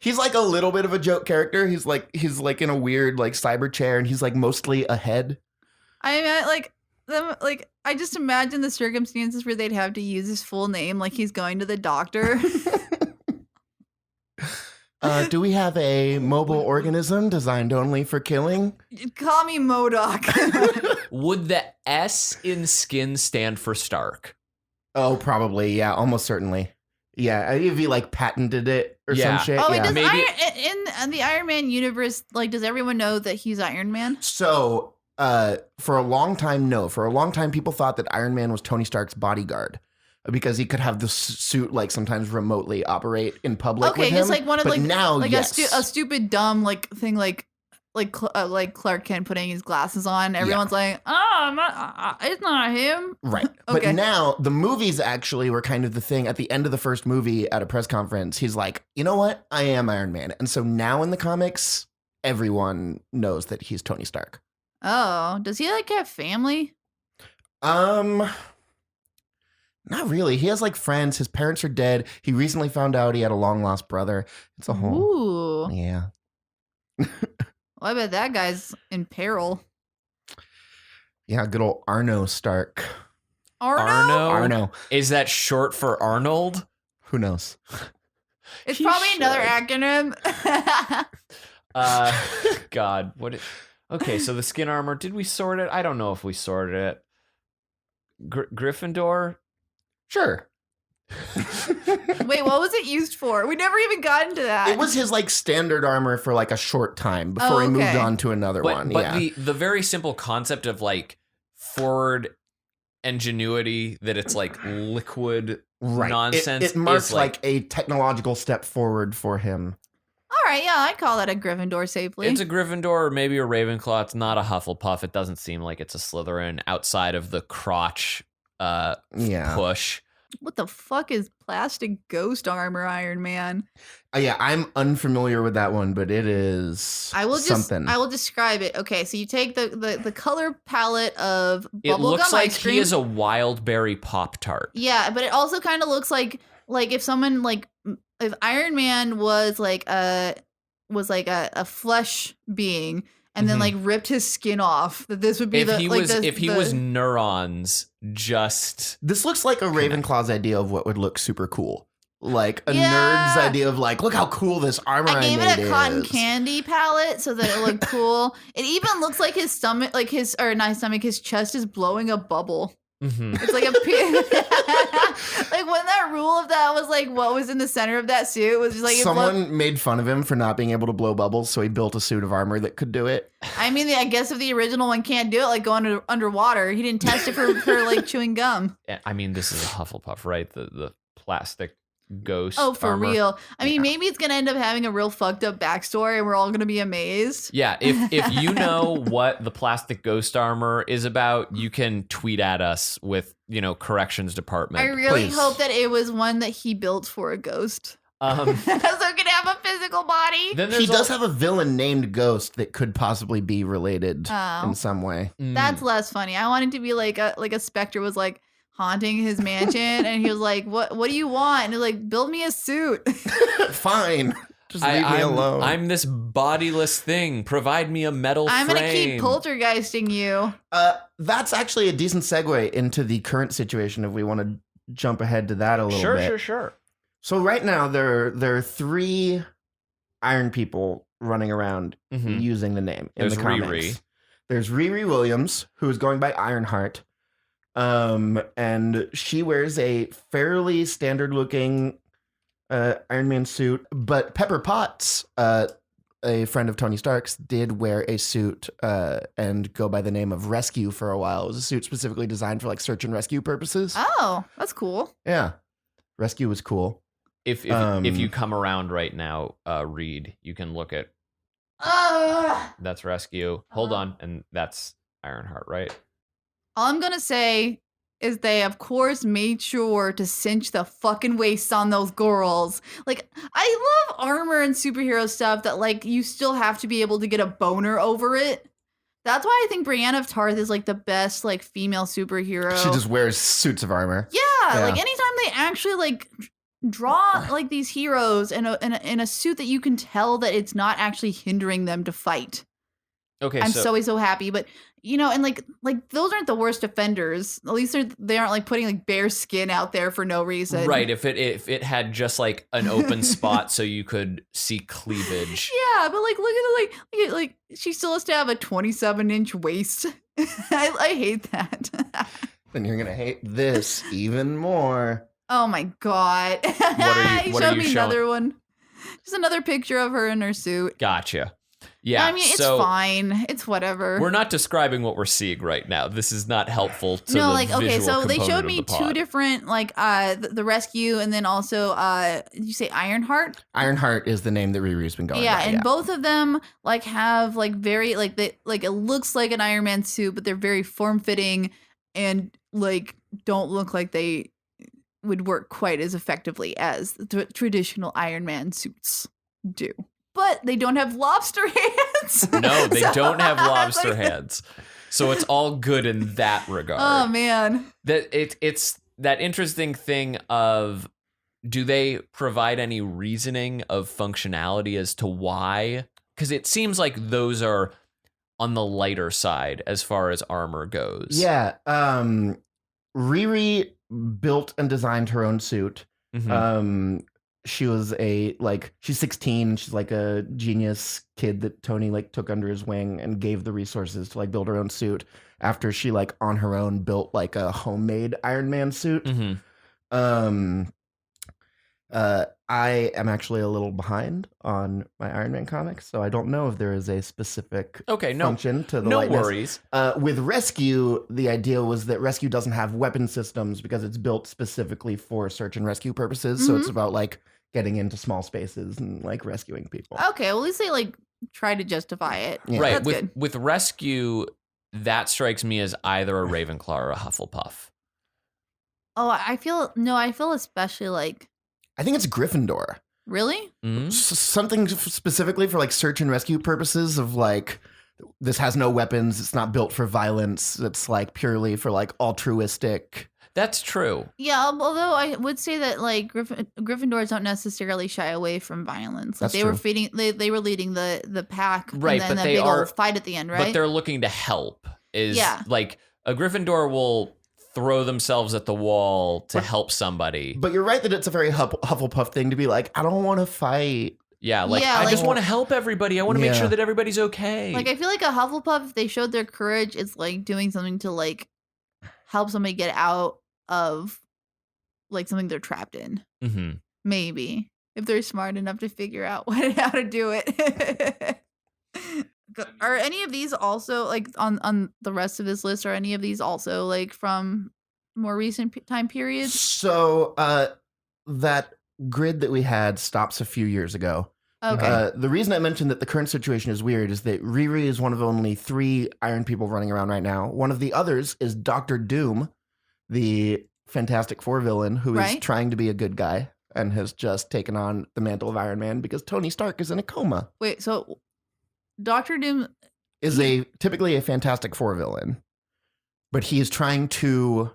He's like a little bit of a joke character. He's like in a weird like cyber chair, and he's like mostly a head. I mean, like I just imagine the circumstances where they'd have to use his full name, like he's going to the doctor. Do we have a mobile organism designed only for killing? Call me MODOK. Would the S in skin stand for Stark? Oh, probably. Yeah, almost certainly. Yeah, if he like patented it or Yeah. some shit. Oh, yeah. does Maybe- in the Iron Man universe, like, does everyone know that he's Iron Man? So, for a long time, no. For a long time, people thought that Iron Man was Tony Stark's bodyguard because he could have the suit like sometimes remotely operate in public Okay, with him. just like one of but like now, like yes. a stupid dumb like thing like Clark Kent putting his glasses on. Everyone's like, oh, it's not him. Right. Okay. But now the movies actually were kind of the thing. At the end of the first movie at a press conference, he's like, you know what? I am Iron Man. And so now in the comics, everyone knows that he's Tony Stark. Oh, does he like have family? Not really. He has like friends. His parents are dead. He recently found out he had a long lost brother. It's a whole. Ooh. Yeah. Well, I bet that guy's in peril. Yeah, good old Arno Stark. Arno? Is that short for Arnold? Who knows? It's He probably another should. acronym. God, okay, so the skin armor, did we sort it? I don't know if we sorted it. Gryffindor? Sure. Wait, what was it used for? We never even got into that. It was his like standard armor for like a short time before he okay. moved on to another one. But Yeah. the very simple concept of like forward ingenuity that it's like liquid Right. nonsense. It marks is like a technological step forward for him. All right, yeah, I'd call that a Gryffindor safely. It's a Gryffindor or maybe a Ravenclaw. It's not a Hufflepuff. It doesn't seem like it's a Slytherin outside of the crotch Yeah. push. What the fuck is plastic ghost armor, Iron Man? Yeah, I'm unfamiliar with that one, but it is something. I will describe it. Okay, so you take the color palette of It looks bubblegum like ice cream. he is a wild berry Pop Tart. Yeah, but it also kind of looks like if someone if Iron Man was like a flesh being and then Mhm. like ripped his skin off, that this would be If he was neurons, just This looks like a Ravenclaw's idea of what would look super cool. Like a Yeah. nerd's idea of like, look how cool this armor I gave it made a cotton is. candy palette so that it looked cool. It even looks like his stomach, his chest is blowing a bubble. mhm. It's like a like when that rule of that was like what was in the center of that suit was just like Someone made fun of him for not being able to blow bubbles, so he built a suit of armor that could do it. I mean, I guess if the original one can't do it, like going underwater, he didn't test it for like chewing gum. I mean, this is a Hufflepuff, right? The plastic ghost. Oh, for armor. real. I mean, Yeah. maybe it's gonna end up having a real fucked up backstory, and we're all gonna be amazed. Yeah, if you know what the plastic ghost armor is about, you can tweet at us with corrections department. I really Please. hope that it was one that he built for a ghost, so it can have a physical body. Then He does have a villain named Ghost that could possibly be related Oh. in some way. That's less funny. I want it to be like a specter was like haunting his mansion, and he was like, "What do you want?" And he was like, "Build me a suit." Fine. Just leave me alone. I'm this bodiless thing. Provide me a metal I'm frame. gonna keep poltergeisting you. That's actually a decent segue into the current situation if we want to jump ahead to that a little bit. Sure. So right now there are 3 Iron people running around Mhm. using the name in There's the comics. Riri. There's Riri Williams, who is going by Ironheart. And she wears a fairly standard looking Iron Man suit, but Pepper Potts, a friend of Tony Stark's, did wear a suit and go by the name of Rescue for a while. It was a suit specifically designed for like search and rescue purposes. Oh, that's cool. Yeah. Rescue was cool. If you come around right now, Reed, you can look at that's Rescue. Hold on, and that's Ironheart, right? All I'm gonna say is they, of course, made sure to cinch the fucking waists on those girls. Like, I love armor and superhero stuff that, like, you still have to be able to get a boner over it. That's why I think Brienne of Tarth is, like, the best, like, female superhero. She just wears suits of armor. Yeah, Yeah. like, anytime they actually, like, draw like these heroes in a suit that you can tell that it's not actually hindering them to fight. Okay, I'm so happy, but and like those aren't the worst offenders. At least they aren't like putting like bare skin out there for no reason. Right, if it had just like an open spot so you could see cleavage. Yeah, but like look at like she still has to have a 27-inch waist. I hate that. Then you're gonna hate this even more. Oh my god! What He showed me another one. Just another picture of her in her suit. Gotcha. Yeah, I mean, it's fine. It's whatever. We're not describing what we're seeing right now. This is not helpful to no, the like okay, visual so they component showed of me the pod. two different like the rescue and then also did you say Ironheart? Ironheart is the name that Riri's been going Yeah, by. and both of them like have like very like they like it looks like an Iron Man suit, but they're very form fitting and like don't look like they would work quite as effectively as the traditional Iron Man suits do. But they don't have lobster hands. No, they So, don't have lobster like- hands. So it's all good in that regard. Oh man. That it's that interesting thing of, do they provide any reasoning of functionality as to why? Because it seems like those are on the lighter side as far as armor goes. Yeah. Riri built and designed her own suit. Mhm. She was she's 16. She's like a genius kid that Tony like took under his wing and gave the resources to like build her own suit after she like on her own built like a homemade Iron Man suit. Mhm. I am actually a little behind on my Iron Man comics, so I don't know if there is a specific function to the no lightness. worries. With Rescue, the idea was that Rescue doesn't have weapon systems because it's built specifically for search and rescue purposes. So it's about like getting into small spaces and like rescuing people. Okay, well at least they like try to justify it. Yeah. Right. That's With good. with Rescue, that strikes me as either a Ravenclaw or a Hufflepuff. Oh, I feel especially like I think it's Gryffindor. really? Mhm. Something specifically for like search and rescue purposes of like, this has no weapons. It's not built for violence. It's like purely for like altruistic. That's true. Yeah, although I would say that like Gryffindors don't necessarily shy away from violence. Like That's they were true. feeding, they were leading the pack, Right, And then but that they big are- old fight at the end, But right? they're looking to help. Yeah. Like a Gryffindor will throw themselves at the wall to help somebody. But you're right that it's a very Hufflepuff thing to be like, I don't want to fight. Yeah, like Yeah, I like- just want to help everybody. I want to make Yeah. sure that everybody's okay. Like I feel like a Hufflepuff, if they showed their courage, it's like doing something to like help somebody get out of like something they're trapped in. hmm Maybe if they're smart enough to figure out how to do it. Are any of these also like on the rest of this list? Are any of these also like from more recent time periods? So that grid that we had stops a few years ago. Okay. The reason I mentioned that the current situation is weird is that Riri is one of only 3 Iron people running around right now. One of the others is Dr. Doom, the Fantastic Four villain who is Right. trying to be a good guy and has just taken on the mantle of Iron Man because Tony Stark is in a coma. Wait, so Doctor Doom? Is typically a Fantastic Four villain, but he is trying to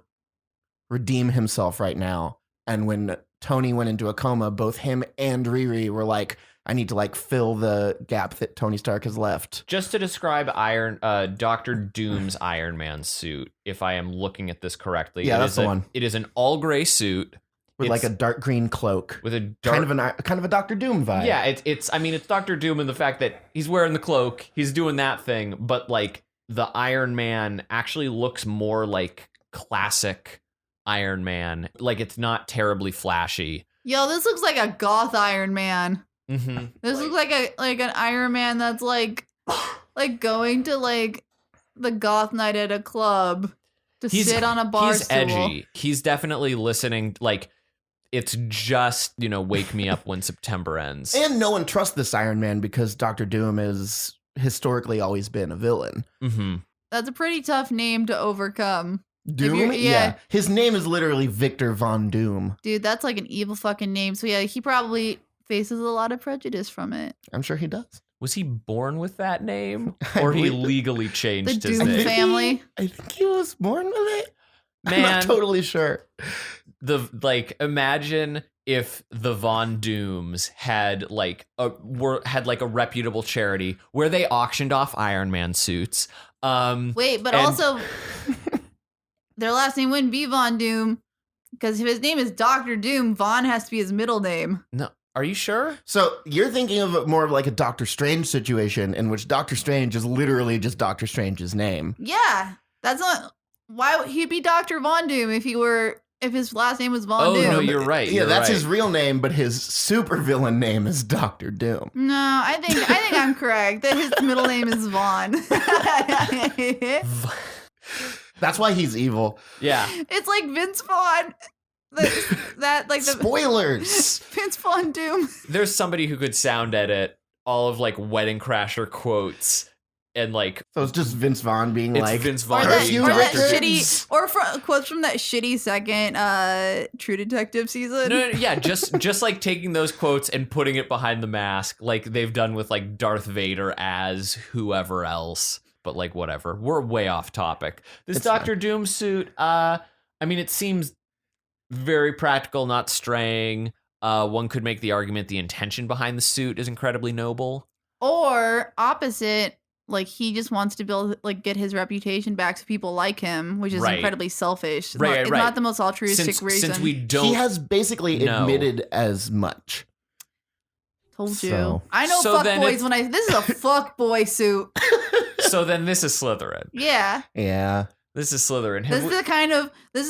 redeem himself right now. And when Tony went into a coma, both him and Riri were like, I need to like fill the gap that Tony Stark has left. Just to describe Dr. Doom's Iron Man suit, if I am looking at this correctly. Yeah, it that's is the one. It is an all gray suit With like a It's- dark green cloak. with a dark. Kind of a Dr. Doom vibe. Yeah, it's Dr. Doom in the fact that he's wearing the cloak, he's doing that thing, but like the Iron Man actually looks more like classic Iron Man. Like it's not terribly flashy. Yo, this looks like a goth Iron Man. Mm-hmm. This looks like an Iron Man that's like going to like the goth night at a club to sit on a bar He's stool. edgy. He's definitely listening. Like it's just wake me up when September ends. And no one trusts this Iron Man because Dr. Doom has historically always been a villain. Mm-hmm. That's a pretty tough name to overcome. Doom? you're- yeah. His name is literally Victor Von Doom. Dude, that's like an evil fucking name. So yeah, he probably faces a lot of prejudice from it. I'm sure he does. Was he born with that name, I or he believe- legally The changed his Doom name? family. I think he was born with it. I'm Man, not totally sure. imagine if the Von Dooms had like a reputable charity where they auctioned off Iron Man suits. Wait, but and- also their last name wouldn't be Von Doom because if his name is Doctor Doom, Von has to be his middle name. No, are you sure? So you're thinking of it more of like a Doctor Strange situation in which Doctor Strange is literally just Doctor Strange's name. Yeah, that's not why would he'd be Doctor Von Doom if his last name was Von Doom. Oh no, you're right. Yeah, you're that's right. his real name, but his supervillain name is Doctor Doom. No, I think I'm correct that his middle name is Von. That's why he's evil. Yeah. It's like Vince Vaughn. That like the Spoilers. Vince Vaughn Doom. There's somebody who could sound edit all of like Wedding Crasher quotes and like So it's just Vince Vaughn being it's like, Vince Or Vaughn. that, you or that records? shitty, or quotes from that shitty second True Detective season. No, yeah, just like taking those quotes and putting it behind the mask, like they've done with like Darth Vader as whoever else. But like whatever, we're way off topic. This It's Doctor Doom suit, I mean, it seems very practical, not straying. One could make the argument the intention behind the suit is incredibly noble. Or opposite, like he just wants to get his reputation back so people like him, which is Right. incredibly selfish. Right, It's right. not the most altruistic reason. Since we don't, he has basically know. admitted as much. Told you. So- I know So fuck then boys this is a fuck boy suit. so then this is Slytherin. Yeah. Yeah. This is Slytherin. This is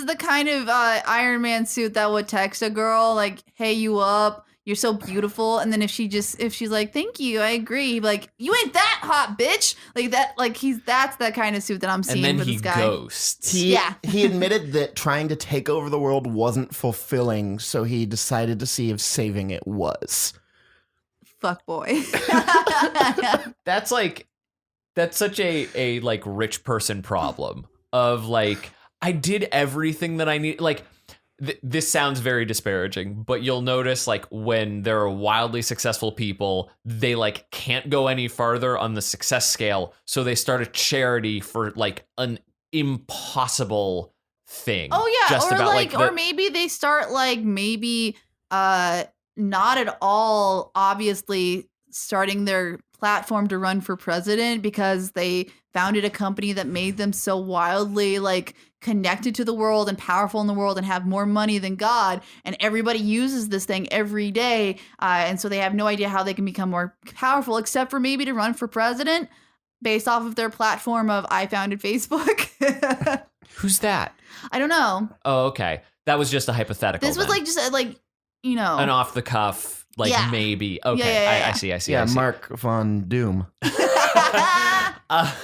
the kind of Iron Man suit that would text a girl like, "Hey, you up? You're so beautiful." And then if she's like, "Thank you, I agree," he'd be like, "You ain't that hot, bitch." Like that. Like that's that kind of suit that I'm seeing and then with he this guy. ghosts. He Yeah. he admitted that trying to take over the world wasn't fulfilling, so he decided to see if saving it was. Fuck boy. That's such a like rich person problem of like, I did everything that I need. Like this sounds very disparaging, but you'll notice like when there are wildly successful people, they like can't go any farther on the success scale. So they start a charity for like an impossible thing. Oh yeah, Just or about like, the- or maybe they start like maybe not at all obviously starting their platform to run for president because they founded a company that made them so wildly like connected to the world and powerful in the world and have more money than God, and everybody uses this thing every day, and so they have no idea how they can become more powerful except for maybe to run for president based off of their platform of I founded Facebook. Who's that? I don't know. Oh, okay. That was just a hyphypothetical. This was then. like just like, you know, an off the cuff, like Yeah. maybe. Okay, Yeah. I see. Yeah, I see. Mark Von Doom. Uh,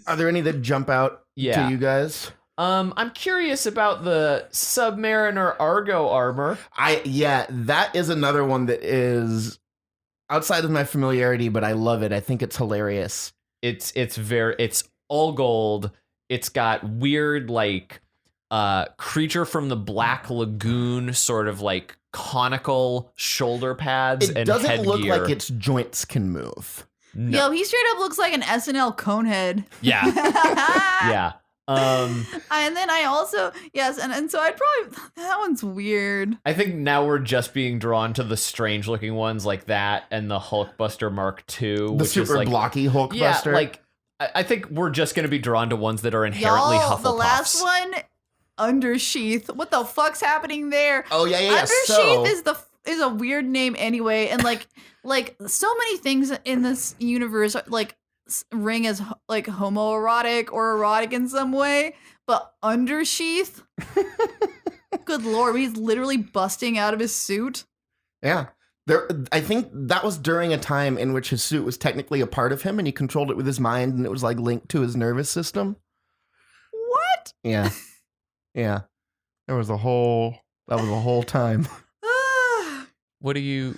Are there any that jump out Yeah. to you guys? I'm curious about the Submariner Argo armor. That is another one that is outside of my familiarity, but I love it. I think it's hilarious. It's all gold. It's got weird like creature from the Black Lagoon sort of like conical shoulder pads It and doesn't headgear. look like its joints can move. No. yo, he straight up looks like an SNL conehead. Yeah. Yeah. And then I also and so I'd probably that one's weird. I think now we're just being drawn to the strange looking ones like that and the Hulkbuster Mark II, The which super is like blocky Hulkbuster. yeah, like I think we're just going to be drawn to ones that are inherently Y'all, Hufflepuffs. the last one, Undersheath. What the fuck's happening there? oh yeah. Undersheath is a weird name anyway, and like so many things in this universe like ring as like homoerotic or erotic in some way, but Undersheath, good lord, he's literally busting out of his suit. Yeah. I think that was during a time in which his suit was technically a part of him and he controlled it with his mind and it was like linked to his nervous system. What? Yeah. Yeah. That was a whole time. What do you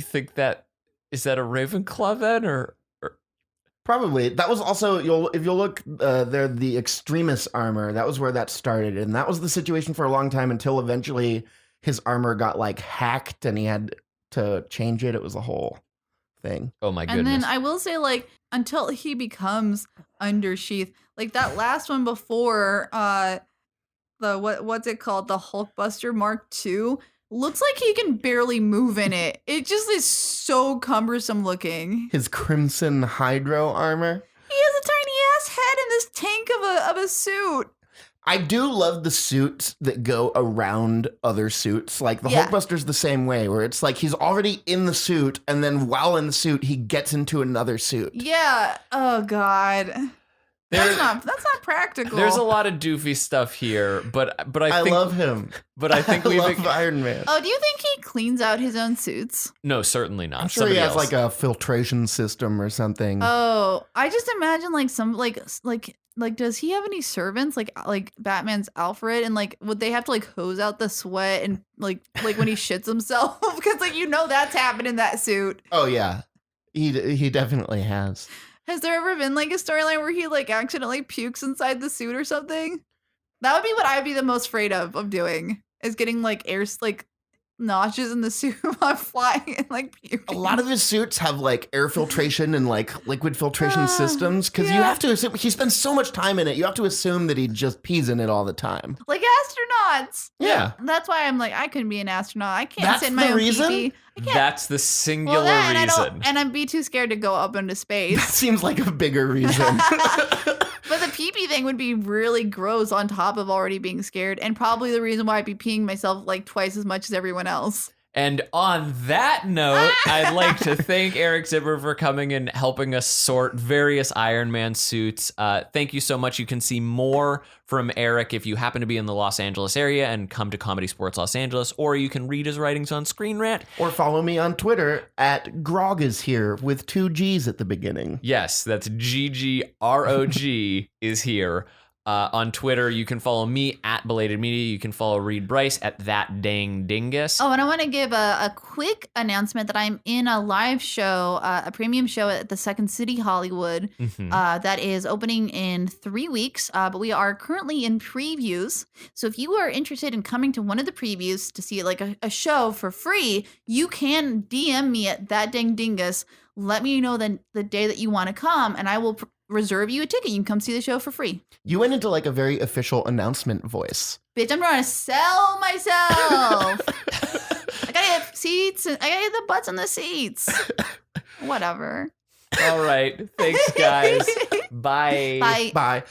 think that is? That a Ravenclaw then, or Probably. That was also if you'll look there, the extremist armor, that was where that started. And that was the situation for a long time until eventually his armor got like hacked and he had to change it. It was a whole thing. oh my And goodness? then I will say, like, until he becomes Undersheath, like that last one before, what's it called, the Hulkbuster Mark II. looks like he can barely move in it. It just is so cumbersome looking. His crimson hydro armor. He has a tiny ass head in this tank of a suit. I do love the suits that go around other suits. Like the Hulkbuster's the same way, where it's like he's already in the suit, and then while in the suit, he gets into another suit. Yeah. Oh God. That's not practical. There's a lot of doofy stuff here, but I think love him. But I think I we've love Iron Man. Oh, do you think he cleans out his own suits? No, certainly not. I'm sure Somebody he has else. like a filtration system or something. Oh, I just imagine like some like does he have any servants like Batman's Alfred, and like would they have to like hose out the sweat and like when he shits himself, because like that's happened in that suit. Oh yeah, he definitely has. Has there ever been like a storyline where he like accidentally pukes inside the suit or something? That would be what I'd be the most afraid of doing, is getting like notches in the suit while flying and like puking. A lot of his suits have like air filtration and like liquid filtration systems, because you have to assume he spends so much time in it. You have to assume that he just pees in it all the time. Like astronauts. Yeah. That's why I'm like, I couldn't be an astronaut. I can't That's sit in my the own reason? pee-pee. I can't. That's the singular that, reason. and I'd be too scared to go up into That space. seems like a bigger reason. But the pee-pee thing would be really gross on top of already being scared, and probably the reason why I'd be peeing myself like twice as much as everyone else. And on that note, I'd like to thank Eric Zipper for coming and helping us sort various Iron Man suits. Thank you so much. You can see more from Eric if you happen to be in the Los Angeles area and come to Comedy Sports Los Angeles, or you can read his writings on Screen Rant. Or follow me on Twitter at Grog is here with 2 G's at the beginning. Yes, that's GGROG is here. On Twitter, you can follow me at Belated Media. You can follow Reed Brice at That Dang Dingus. Oh, and I want to give a quick announcement that I'm in a live show, a premium show at the Second City Hollywood that is opening in 3 weeks. But we are currently in previews. So if you are interested in coming to one of the previews to see like a show for free, you can DM me at That Dang Dingus. Let me know the day that you want to come, and I will reserve you a ticket. You can come see the show for free. You went into like a very official announcement voice. Bitch, I'm trying to sell myself. I gotta get seats. I gotta get the butts on the seats. Whatever. All right. Thanks, guys. Bye. Bye. Bye.